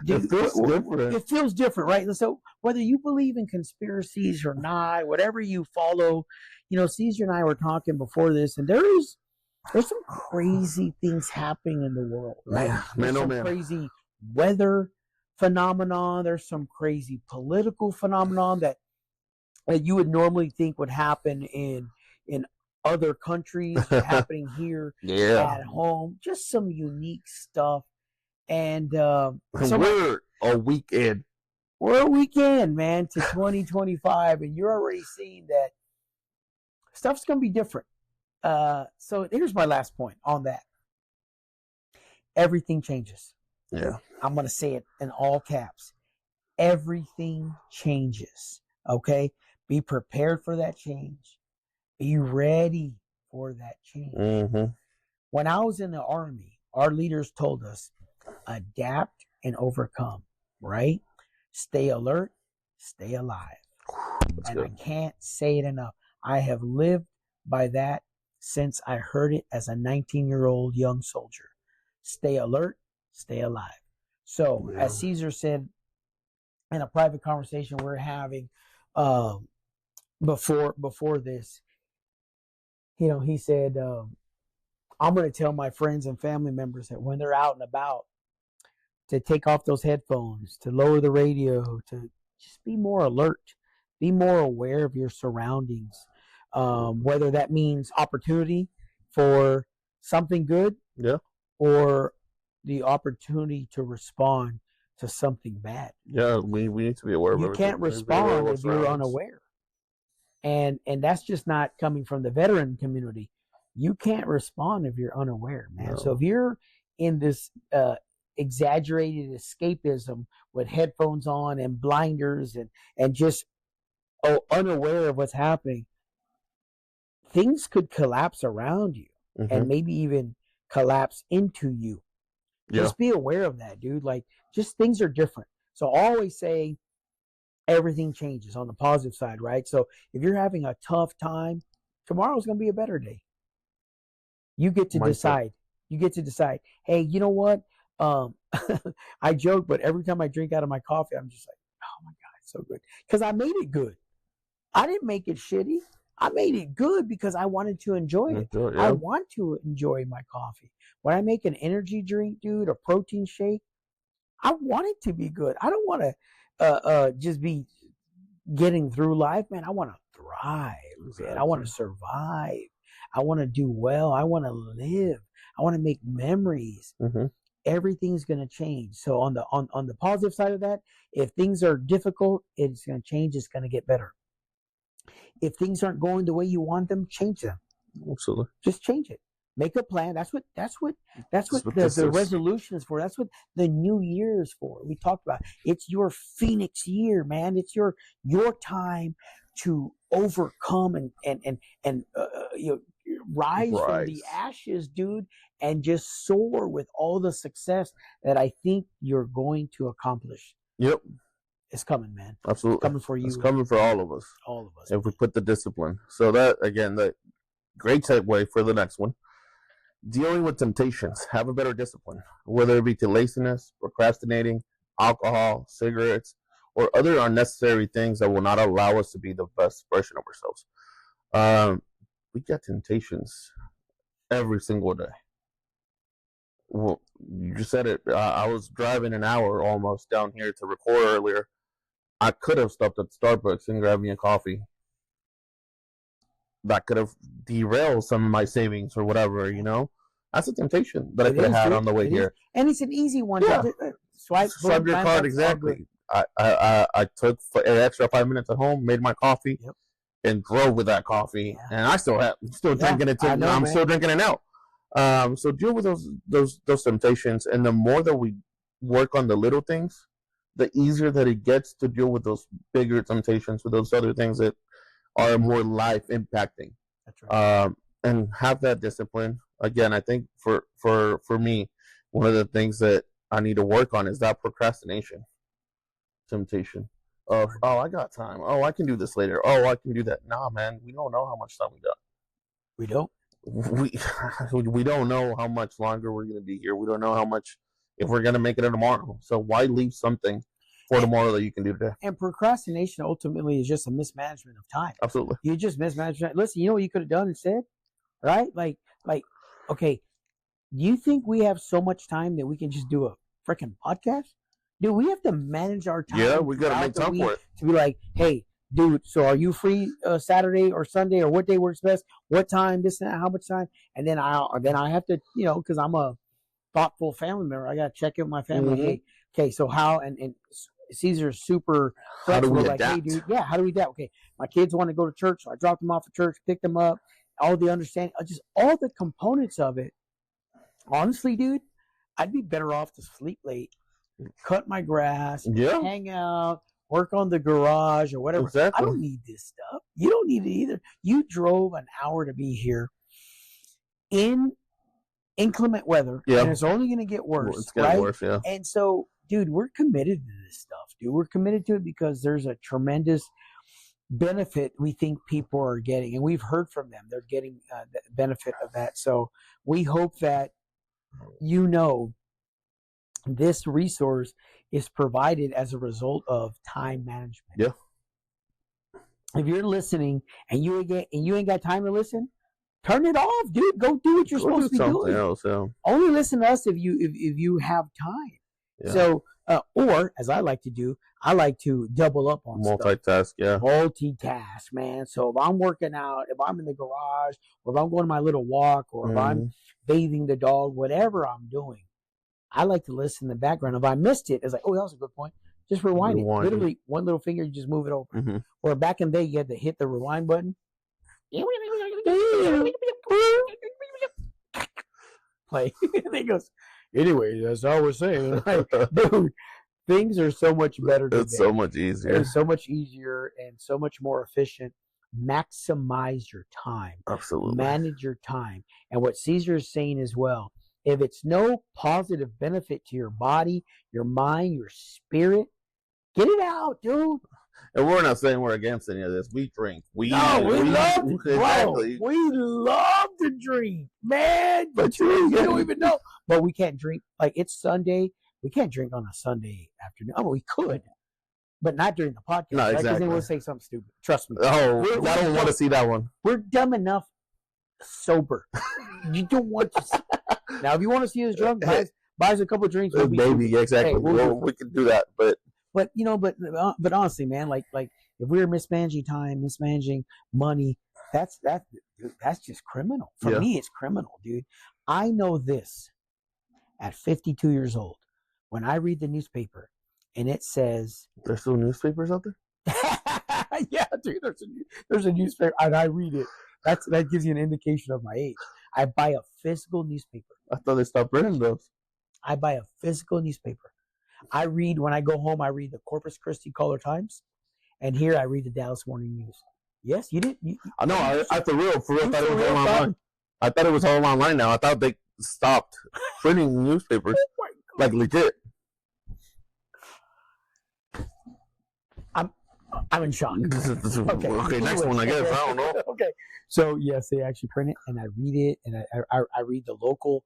Speaker 1: Dude,
Speaker 2: it feels different.
Speaker 1: It feels different, right? So whether you believe in conspiracies or not, whatever you follow, Caesar and I were talking before this, and there's some crazy things happening in the world. Right? There's some crazy weather phenomenon. There's some crazy political phenomenon that you would normally think would happen in other countries, happening here at home. Just some unique stuff. And
Speaker 2: we're a weekend.
Speaker 1: We're a weekend, man, to 2025, and you're already seeing that stuff's going to be different. So here's my last point on that. Everything changes.
Speaker 2: Yeah.
Speaker 1: I'm going to say it in all caps. Everything changes. Okay? Be prepared for that change. Be ready for that change.
Speaker 2: Mm-hmm.
Speaker 1: When I was in the Army, our leaders told us, adapt and overcome, right? Stay alert, stay alive.
Speaker 2: That's
Speaker 1: and
Speaker 2: good.
Speaker 1: I can't say it enough. I have lived by that since I heard it as a 19-year-old young soldier. Stay alert, stay alive. So, as Caesar said in a private conversation we're having before this, he said, I'm going to tell my friends and family members that when they're out and about, to take off those headphones, to lower the radio, to just be more alert, be more aware of your surroundings, whether that means opportunity for something good, or the opportunity to respond to something bad.
Speaker 2: Yeah, we need to be aware of everything.
Speaker 1: You can't respond if you're unaware. And that's just not coming from the veteran community. You can't respond if you're unaware, man. No. So if you're in this exaggerated escapism with headphones on and blinders and just unaware of what's happening, things could collapse around you and maybe even collapse into you. Just be aware of that, dude. Like, just things are different. So I always say everything changes on the positive side, right? So if you're having a tough time, tomorrow's going to be a better day. You get to decide. You get to decide, hey, you know what? I joke, but every time I drink out of my coffee, I'm just like, oh my God, it's so good. Because I made it good. I didn't make it shitty. I made it good because I wanted to enjoy it. I want to enjoy my coffee. When I make an energy drink, dude, a protein shake, I want it to be good. I don't want to just be getting through life, man. I want to thrive, man. I want to survive. I want to do well. I want to live. I want to make memories. Everything's going to change. So on the positive side of that, if things are difficult, it's going to change. It's going to get better. If things aren't going the way you want them, change them.
Speaker 2: Absolutely.
Speaker 1: Just change it. Make a plan. That's what the resolution is for. That's what the new year is for. We talked about it's your Phoenix year, man. It's your time to overcome and rise from the ashes, dude, and just soar with all the success that I think you're going to accomplish.
Speaker 2: Yep.
Speaker 1: It's coming, man.
Speaker 2: Absolutely.
Speaker 1: It's coming for you.
Speaker 2: It's coming for all of us.
Speaker 1: All of us.
Speaker 2: If we put the discipline. So that, again, the great segue for the next one. Dealing with temptations. Have a better discipline. Whether it be to laziness, procrastinating, alcohol, cigarettes, or other unnecessary things that will not allow us to be the best version of ourselves. We get temptations every single day. Well, you just said it. I was driving an hour almost down here to record earlier. I could have stopped at Starbucks and grabbed me a coffee. That could have derailed some of my savings or whatever, That's a temptation that I could have had on the way here.
Speaker 1: And it's an easy one.
Speaker 2: Yeah.
Speaker 1: Swipe
Speaker 2: your card, exactly. I took an extra 5 minutes at home, made my coffee, and drove with that coffee. Yeah. And I still drinking it. I'm still drinking it now. So deal with those temptations, and the more that we work on the little things, the easier that it gets to deal with those bigger temptations, with those other things that are more life impacting.
Speaker 1: That's right.
Speaker 2: And have that discipline. Again, I think for me, one of the things that I need to work on is that procrastination temptation of, oh, I got time. Oh, I can do this later. Oh, I can do that. Nah, man, we don't know how much time we got.
Speaker 1: We don't.
Speaker 2: We don't know how much longer we're going to be here. We don't know how much, if we're going to make it tomorrow. So why leave something for tomorrow that you can do today?
Speaker 1: And procrastination ultimately is just a mismanagement of time.
Speaker 2: Absolutely.
Speaker 1: You just mismanage time. Listen, you know what you could have done instead? Right? Like, okay, do you think we have so much time that we can just do a freaking podcast? Dude, we have to manage our time.
Speaker 2: Yeah, we got to make time for it.
Speaker 1: To be like, hey, dude, so are you free Saturday or Sunday, or what day works best? What time, this and that, how much time? And then I have to, because I'm a thoughtful family member, I got to check in with my family.
Speaker 2: Mm-hmm.
Speaker 1: Okay, so how, and Caesar's super flexible. Like, hey, dude, yeah, how do we adapt? Okay, my kids want to go to church, so I dropped them off at church, picked them up, all the understanding, just all the components of it. Honestly, dude, I'd be better off to sleep late, cut my grass, hang out, work on the garage or whatever.
Speaker 2: Exactly.
Speaker 1: I don't need this stuff. You don't need it either. You drove an hour to be here in inclement weather, and it's only going to get worse.
Speaker 2: It's getting worse, yeah.
Speaker 1: And so, dude, we're committed to this stuff, dude. We're committed to it because there's a tremendous benefit we think people are getting, and we've heard from them. They're getting the benefit of that. So we hope that this resource is provided as a result of time management.
Speaker 2: Yeah.
Speaker 1: If you're listening and you ain't got time to listen, turn it off, dude. Go do what you're supposed to be doing.
Speaker 2: Else, yeah.
Speaker 1: Only listen to us if you have time. Yeah. So, or as I like to do, I like to double up on
Speaker 2: multitask. Yeah,
Speaker 1: multitask, man. So if I'm working out, if I'm in the garage, or if I'm going on my little walk, or if I'm bathing the dog, whatever I'm doing, I like to listen in the background. If I missed it, it's like, oh, that was a good point. Just rewind it. Literally, one little finger, you just move it over.
Speaker 2: Mm-hmm.
Speaker 1: Or back in the day, you had to hit the rewind button. Play. And he goes, anyway, that's all we're saying. Like, dude, things are so much better today.
Speaker 2: It's so much easier.
Speaker 1: It's so much easier and so much more efficient. Maximize your time.
Speaker 2: Absolutely.
Speaker 1: Manage your time. And what Caesar is saying as well, if it's no positive benefit to your body, your mind, your spirit, get it out, dude.
Speaker 2: And we're not saying we're against any of this. We drink. We
Speaker 1: love to drink, man. But you don't even know. But we can't drink. Like, it's Sunday. We can't drink on a Sunday afternoon. Oh, we could, but not during the podcast.
Speaker 2: No, exactly.
Speaker 1: Because then we'll say something stupid. Trust me.
Speaker 2: Oh, I don't want to see that one.
Speaker 1: We're dumb enough sober. You don't want to see. Now, if you want to see us drunk, buy us a couple of drinks.
Speaker 2: Maybe, exactly. Hey, we can do that, but
Speaker 1: honestly, man, like if we're mismanaging time, mismanaging money, that's just criminal. For me, it's criminal, dude. I know this at 52 years old. When I read the newspaper and it says
Speaker 2: there's still newspapers out there.
Speaker 1: Yeah, dude, there's a newspaper and I read it. That gives you an indication of my age. I buy a physical newspaper.
Speaker 2: I thought they stopped printing those.
Speaker 1: I buy a physical newspaper. I read, when I go home, I read the Corpus Christi Caller-Times, and here I read the Dallas Morning News. Yes, you did.
Speaker 2: I know. I for real thought it was all online. I thought it was all online now. I thought they stopped printing newspapers. Like legit.
Speaker 1: I'm in shock.
Speaker 2: Okay, next one, I guess. I don't know.
Speaker 1: Okay. So, yes, they actually print it, and I read it, and I read the local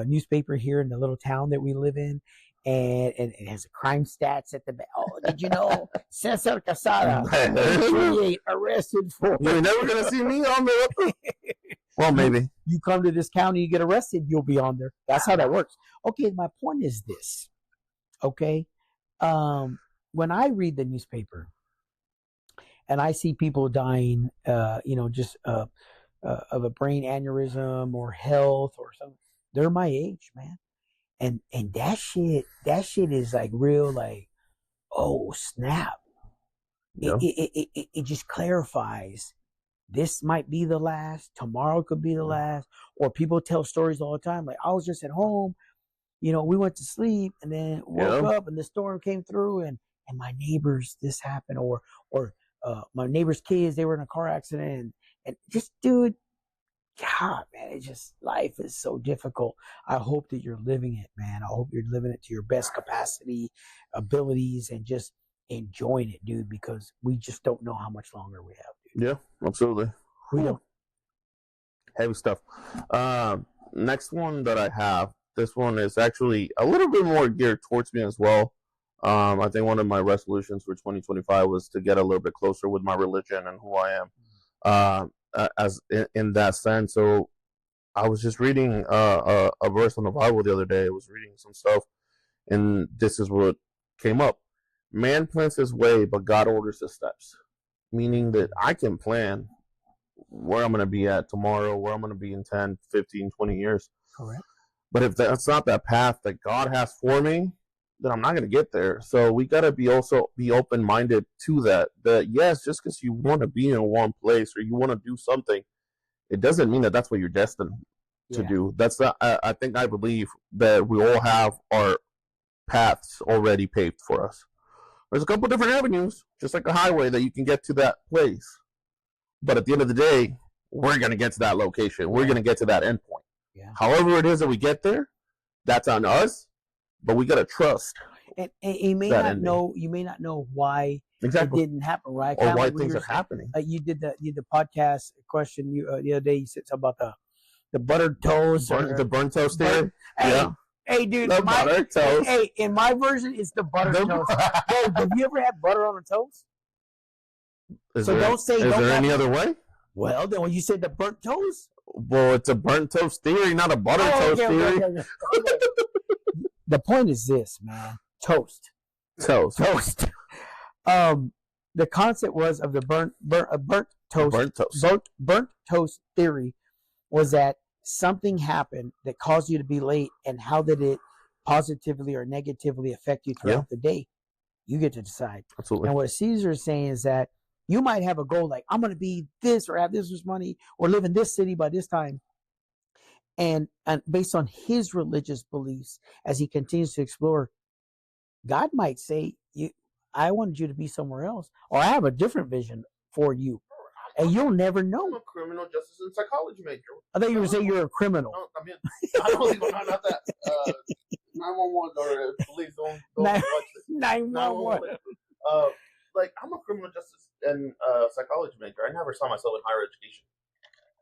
Speaker 1: newspaper here in the little town that we live in, and it has the crime stats at the back. Oh, did you know? Cesar Casada, 38, arrested for...
Speaker 2: You're never going to see me on there. Well, maybe.
Speaker 1: You come to this county, you get arrested, you'll be on there. That's how that works. Okay, my point is this. Okay? When I read the newspaper, and I see people dying, just of a brain aneurysm or health or something. They're my age, man, and that shit is like real, like, oh snap! Yeah. It just clarifies. This might be the last. Tomorrow could be the last. Or people tell stories all the time. Like, I was just at home, we went to sleep and then woke up and the storm came through and my neighbors, this happened, or my neighbor's kids, they were in a car accident, and just, dude, God, man, it's just, life is so difficult. I hope that you're living it, man. I hope you're living it to your best capacity, abilities, and just enjoying it, dude, because we just don't know how much longer we have, dude.
Speaker 2: Yeah, absolutely.
Speaker 1: We don't.
Speaker 2: Heavy stuff. Next one that I have, this one is actually a little bit more geared towards me as well. I think one of my resolutions for 2025 was to get a little bit closer with my religion and who I am, as in that sense. So I was just reading a verse on the Bible the other day. I was reading some stuff, and this is what came up. Man plans his way, but God orders his steps. Meaning that I can plan where I'm going to be at tomorrow, where I'm going to be in 10, 15, 20 years.
Speaker 1: Correct.
Speaker 2: But if that's not that path that God has for me, then I'm not going to get there. So we got to be open-minded to that. That yes, just because you want to be in one place or you want to do something, it doesn't mean that that's what you're destined to do. That's not, I believe that we all have our paths already paved for us. There's a couple different avenues, just like a highway, that you can get to that place. But at the end of the day, we're going to get to that location. We're going to get to that endpoint. Yeah. However it is that we get there, that's on us. But we got to trust.
Speaker 1: And you may not know why it didn't happen, right?
Speaker 2: Or why things are happening.
Speaker 1: You did the podcast question the other day. You said something about the buttered toast.
Speaker 2: The burnt toast theory?
Speaker 1: Hey, dude.
Speaker 2: The buttered toast.
Speaker 1: Hey, in my version, it's the buttered toast. Hey, have you ever had butter on a toast?
Speaker 2: Is there any other way?
Speaker 1: Well, then when you said the burnt toast.
Speaker 2: Well, it's a burnt toast theory, not a buttered toast theory. Okay.
Speaker 1: The point is this, man. Toast. The concept was of the burnt toast theory was that something happened that caused you to be late, and how did it positively or negatively affect you throughout the day? You get to decide.
Speaker 2: Absolutely.
Speaker 1: And what Caesar is saying is that you might have a goal like, I'm going to be this or have this much money or live in this city by this time. And based on his religious beliefs, as he continues to explore, God might say, I wanted you to be somewhere else, or I have a different vision for you. And you'll never know.
Speaker 2: I'm a criminal justice and psychology major.
Speaker 1: I thought you were saying you're a criminal.
Speaker 2: No, I mean, I don't even know that. 911 or police don't watch this.
Speaker 1: 911.
Speaker 2: Like, I'm a criminal justice and psychology major. I never saw myself in higher education.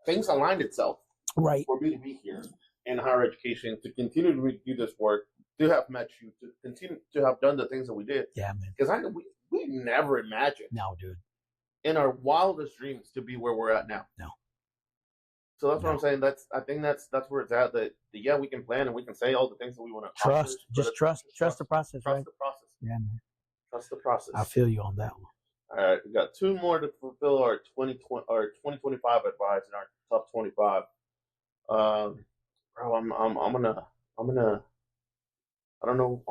Speaker 2: Things aligned itself.
Speaker 1: Right.
Speaker 2: For me to be here in higher education, to continue to do this work, to have met you, to continue to have done the things that we did.
Speaker 1: Yeah, man.
Speaker 2: Because we never imagined.
Speaker 1: No, dude.
Speaker 2: In our wildest dreams to be where we're at now.
Speaker 1: No.
Speaker 2: So that's what I'm saying. I think that's where it's at. That we can plan and we can say all the things that we want to
Speaker 1: trust. Just trust the process.
Speaker 2: Trust the process.
Speaker 1: Yeah, man.
Speaker 2: Trust the process.
Speaker 1: I feel you on that one.
Speaker 2: All right, we got two more to fulfill our 2025 advice in our top 25. Bro, I'm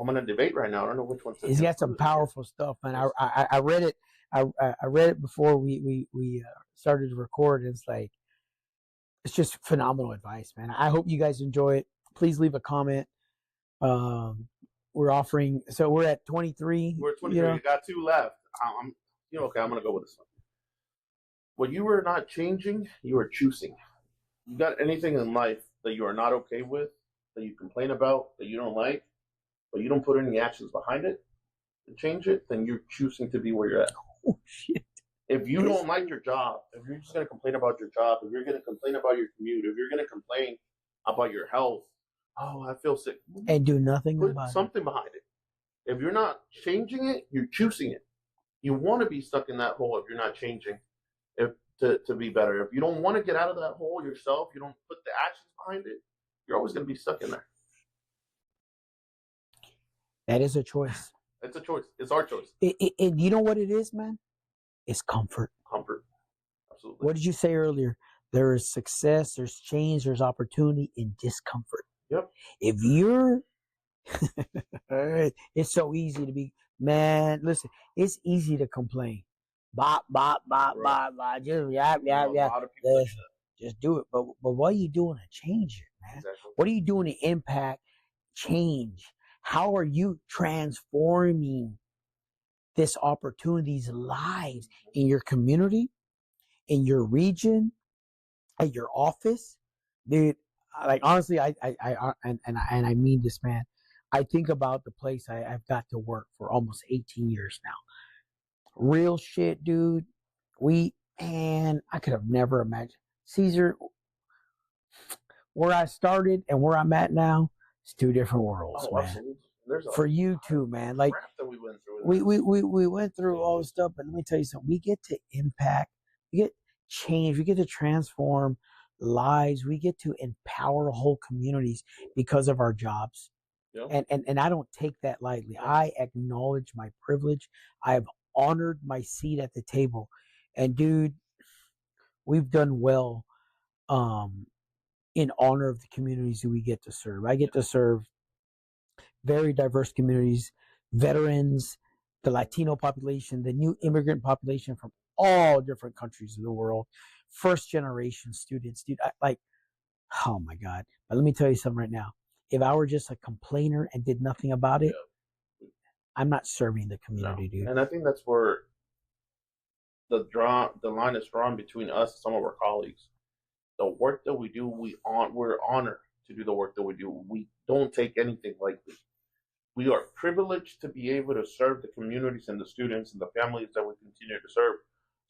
Speaker 2: gonna debate right now. I don't know which one.
Speaker 1: He's got some powerful stuff, man. I read it. I read it before we started to record. And it's just phenomenal advice, man. I hope you guys enjoy it. Please leave a comment. We're offering. So we're at 23.
Speaker 2: We're at 23. We got two left. Okay. I'm gonna go with this one. When you are not changing, you are choosing. You got anything in life that you are not okay with, that you complain about, that you don't like, but you don't put any actions behind it to change it, then you're choosing to be where you're at.
Speaker 1: Oh, shit.
Speaker 2: If you don't like your job, if you're just going to complain about your job, if you're going to complain about your commute, if you're going to complain about your health, oh, I feel sick.
Speaker 1: And do nothing
Speaker 2: put
Speaker 1: about
Speaker 2: something behind it. If you're not changing it, you're choosing it. You want to be stuck in that hole if you're not changing to be better. If you don't want to get out of that hole yourself, you don't put the actions behind it, you're always going to be stuck in there.
Speaker 1: That is a choice.
Speaker 2: It's a choice. It's our choice.
Speaker 1: And you know what it is, man? It's comfort.
Speaker 2: Comfort. Absolutely.
Speaker 1: What did you say earlier? There is success, there's change, there's opportunity in discomfort.
Speaker 2: Yep.
Speaker 1: If you're, it's so easy to be, man, listen, it's easy to complain. Bop, bop, bop, right. Bop, bop, just yap. Just do it. But what are you doing to change it, man? Exactly. What are you doing to impact change? How are you transforming this opportunity's lives in your community, in your region, at your office? Dude, like honestly, I mean this, man. I think about the place I've got to work for almost 18 years now. Real shit, dude. I could have never imagined. Caesar, where I started and where I'm at now, it's two different worlds, man. Absolutely. For you too, man. Like that we went through. We went through all this stuff, but let me tell you something. We get to impact, we get change, we get to transform lives, we get to empower whole communities because of our jobs. Yeah. And I don't take that lightly. Yeah. I acknowledge my privilege. I have honored my seat at the table. And dude, we've done well in honor of the communities that we get to serve. I get to serve very diverse communities, veterans, the Latino population, the new immigrant population from all different countries of the world, first generation students, dude. Oh my God. But let me tell you something right now. If I were just a complainer and did nothing about it, I'm not serving the community, dude.
Speaker 2: And I think that's where the line is drawn between us and some of our colleagues. The work that we do, we're honored to do the work that we do. We don't take anything lightly. We are privileged to be able to serve the communities and the students and the families that we continue to serve.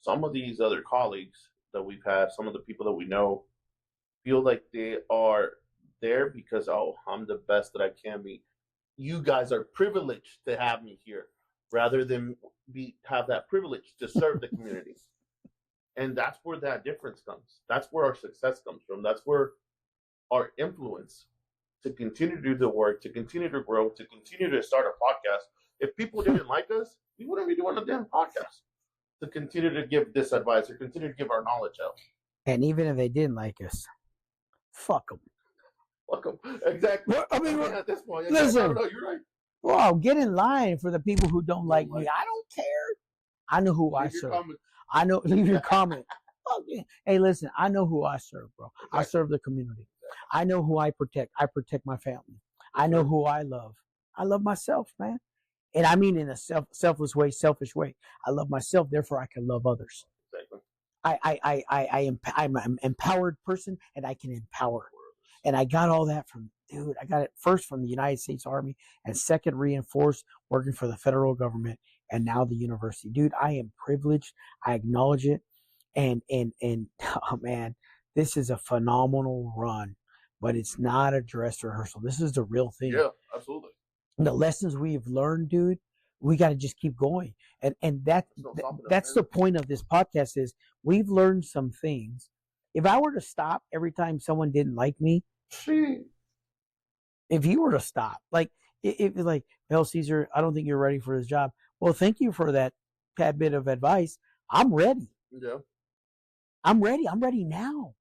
Speaker 2: Some of these other colleagues that we've had, some of the people that we know, feel like they are there because, I'm the best that I can be. You guys are privileged to have me here, rather than have that privilege to serve the community. And that's where that difference comes. That's where our success comes from. That's where our influence to continue to do the work, to continue to grow, to continue to start a podcast. If people didn't like us, we wouldn't be doing a damn podcast. To continue to give this advice, or continue to give our knowledge out.
Speaker 1: And even if they didn't like us, fuck them.
Speaker 2: Fuck them. Exactly. Well, I mean, at this point,
Speaker 1: listen.
Speaker 2: No, you're right.
Speaker 1: Well, get in line for the people who don't like me. I don't care. I know who I serve. I know. Leave your comment. Hey, listen. I know who I serve, bro. Exactly. I serve the community. I know who I protect. I protect my family. I know who I love. I love myself, man. And I mean in a selfish way. I love myself, therefore I can love others. Exactly. I'm an empowered person, and I can empower. And I got all that I got it first from the United States Army, and second reinforced working for the federal government, and now the university. Dude, I am privileged. I acknowledge it. And oh man, this is a phenomenal run, but it's not a dress rehearsal. This is the real thing.
Speaker 2: Yeah, absolutely.
Speaker 1: The lessons we've learned, dude, we got to just keep going. And that's the point of this podcast is we've learned some things. If I were to stop every time someone didn't like me, if you were to stop, like, if like, well, Caesar, I don't think you're ready for this job. Well, thank you for that tad bit of advice. I'm ready.
Speaker 2: Yeah.
Speaker 1: I'm ready. I'm ready now.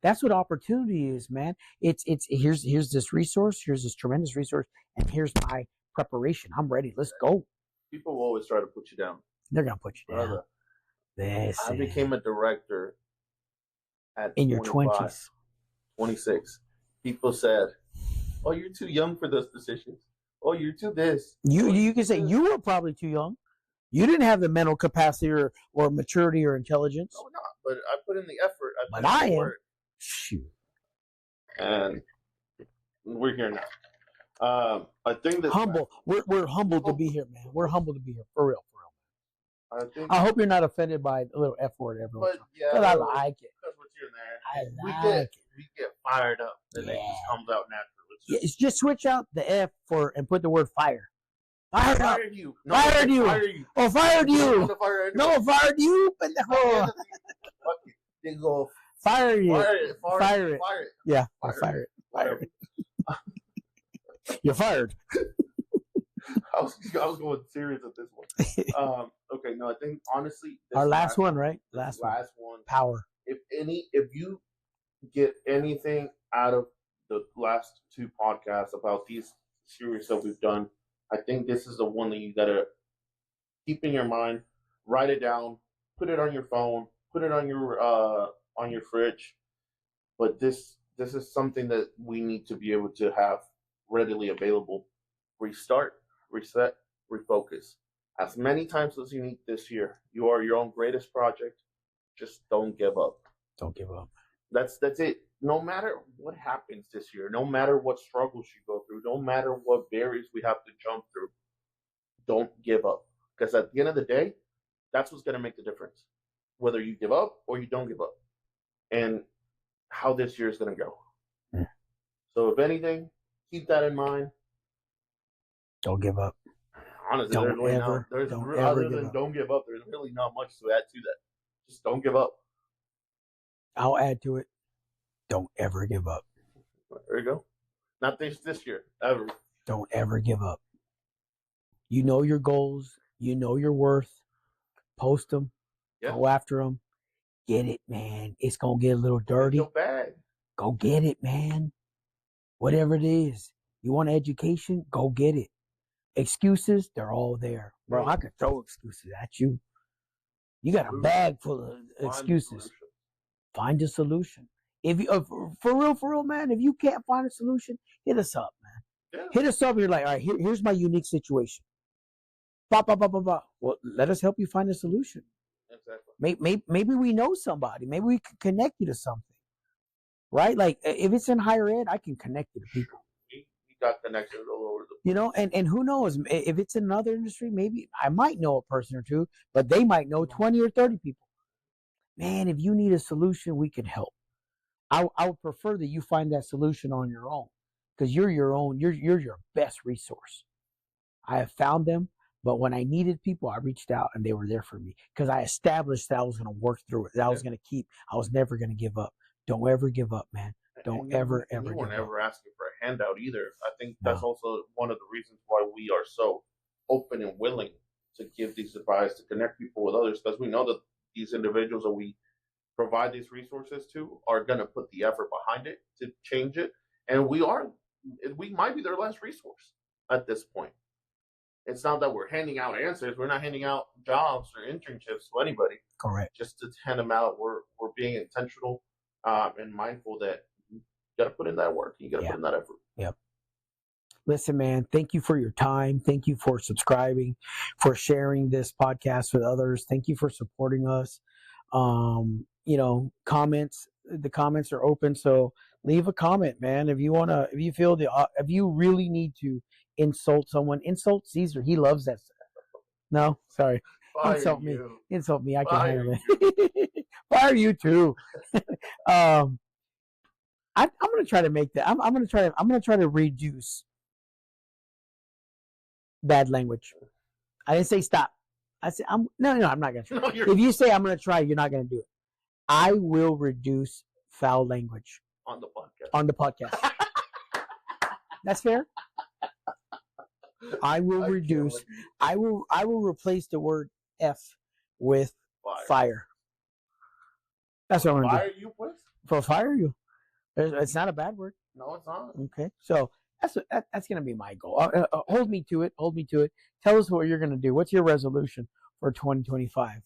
Speaker 1: That's what opportunity is, man. It's here's this resource, here's this tremendous resource, and here's my preparation. I'm ready. Let's go.
Speaker 2: People will always try to put you down.
Speaker 1: They're gonna put you down.
Speaker 2: I became a director
Speaker 1: in your 20s.
Speaker 2: 26. People said, "Oh, you're too young for those positions. Oh, you're too this."
Speaker 1: You can say you were probably too young. You didn't have the mental capacity or maturity or intelligence.
Speaker 2: No, not. But I put in the effort.
Speaker 1: I am.
Speaker 2: Work.
Speaker 1: Shoot.
Speaker 2: And we're here now. I think that
Speaker 1: humble. We're humbled to be here, man. We're humbled to be here for real. I hope you're not offended by a little F word every time.
Speaker 2: Yeah,
Speaker 1: I like it.
Speaker 2: That's what you're there. We get fired up, and it just comes out naturally.
Speaker 1: It's just switch out the F and put the word fire.
Speaker 2: Fired you. No,
Speaker 1: fired you. Oh, fired you. No, fired you.
Speaker 2: They go
Speaker 1: fire you. Fire it. Yeah, fire it. You're fired.
Speaker 2: I was going serious at this one. Okay, no, I think honestly,
Speaker 1: our last one, right? Last
Speaker 2: one.
Speaker 1: Power.
Speaker 2: If you get anything out of the last two podcasts about these series that we've done, I think this is the one that you gotta keep in your mind. Write it down. Put it on your phone. Put it on your fridge. But this is something that we need to be able to have readily available. Restart, reset, refocus. As many times as you need this year. You are your own greatest project. Just don't give up.
Speaker 1: Don't give up.
Speaker 2: That's it. No matter what happens this year, no matter what struggles you go through, no matter what barriers we have to jump through, don't give up. Because at the end of the day, that's what's going to make the difference. Whether you give up or you don't give up. And how this year is going to go.
Speaker 1: Mm.
Speaker 2: So if anything, keep that in mind.
Speaker 1: Don't give up.
Speaker 2: Honestly,
Speaker 1: don't
Speaker 2: there's really
Speaker 1: ever,
Speaker 2: there's
Speaker 1: don't
Speaker 2: other
Speaker 1: ever
Speaker 2: than
Speaker 1: give up.
Speaker 2: don't give up, there's really not much to add to that. Just don't give up.
Speaker 1: I'll add to it. Don't ever give up.
Speaker 2: There you go. Not this year, ever.
Speaker 1: Don't ever give up. You know your goals. You know your worth. Post them. Yeah. Go after them. Get it, man. It's going to get a little dirty.
Speaker 2: Go bad.
Speaker 1: Go get it, man. Whatever it is. You want education? Go get it. Excuses? They're all there. Bro, I could throw excuses at you. You got a bag full of excuses. Find a solution. If you, for real, man, if you can't find a solution, hit us up, man. Yeah. Hit us up. You're like, all right, here's my unique situation. Well, let us help you find a solution. Exactly. Maybe we know somebody. Maybe we can connect you to something. Right? Like, if it's in higher ed, I can connect you to people.
Speaker 2: We got connections all over the...
Speaker 1: You know, and who knows? If it's in another industry, maybe I might know a person or two, but they might know 20 or 30 people. Man, if you need a solution, we can help. I would prefer that you find that solution on your own, because you're your best resource. I have found them, but when I needed people, I reached out and they were there for me, because I established that I was going to work through it, that I was going to keep. I was never going to give up. Don't ever give up, man. Don't ever give up.
Speaker 2: You weren't ever asking for a handout either. I think that's also one of the reasons why we are so open and willing to give these advice, to connect people with others, because we know that these individuals that we provide these resources to are going to put the effort behind it to change it. And we might be their last resource at this point. It's not that we're handing out answers. We're not handing out jobs or internships to anybody.
Speaker 1: Correct.
Speaker 2: Just to hand them out. We're being intentional and mindful that you got to put in that work. You got to put in that effort.
Speaker 1: Yep. Listen, man, thank you for your time. Thank you for subscribing, for sharing this podcast with others. Thank you for supporting us. You know, the comments are open. So leave a comment, man. If you if you really need to insult someone, insult Caesar. He loves that stuff. No, sorry. Insult me. I can handle it. Fire you too. I'm going to try to make that. I'm going to try to reduce bad language. I didn't say stop. I said I'm not going to try. If you say I'm going to try, you're not going to do it. I will reduce foul language
Speaker 2: on the podcast.
Speaker 1: That's fair. I will reduce. I will replace the word F with fire. That's what I'm going to do.
Speaker 2: Fire you with?
Speaker 1: For fire you. It's not a bad word.
Speaker 2: No, it's not.
Speaker 1: Okay, so that's going to be my goal. Hold me to it. Tell us what you're going to do. What's your resolution for 2025?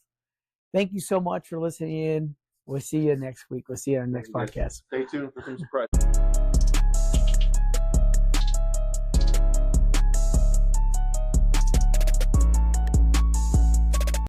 Speaker 1: Thank you so much for listening in. We'll see you next week. We'll see you on the next podcast.
Speaker 2: Stay tuned for some surprises.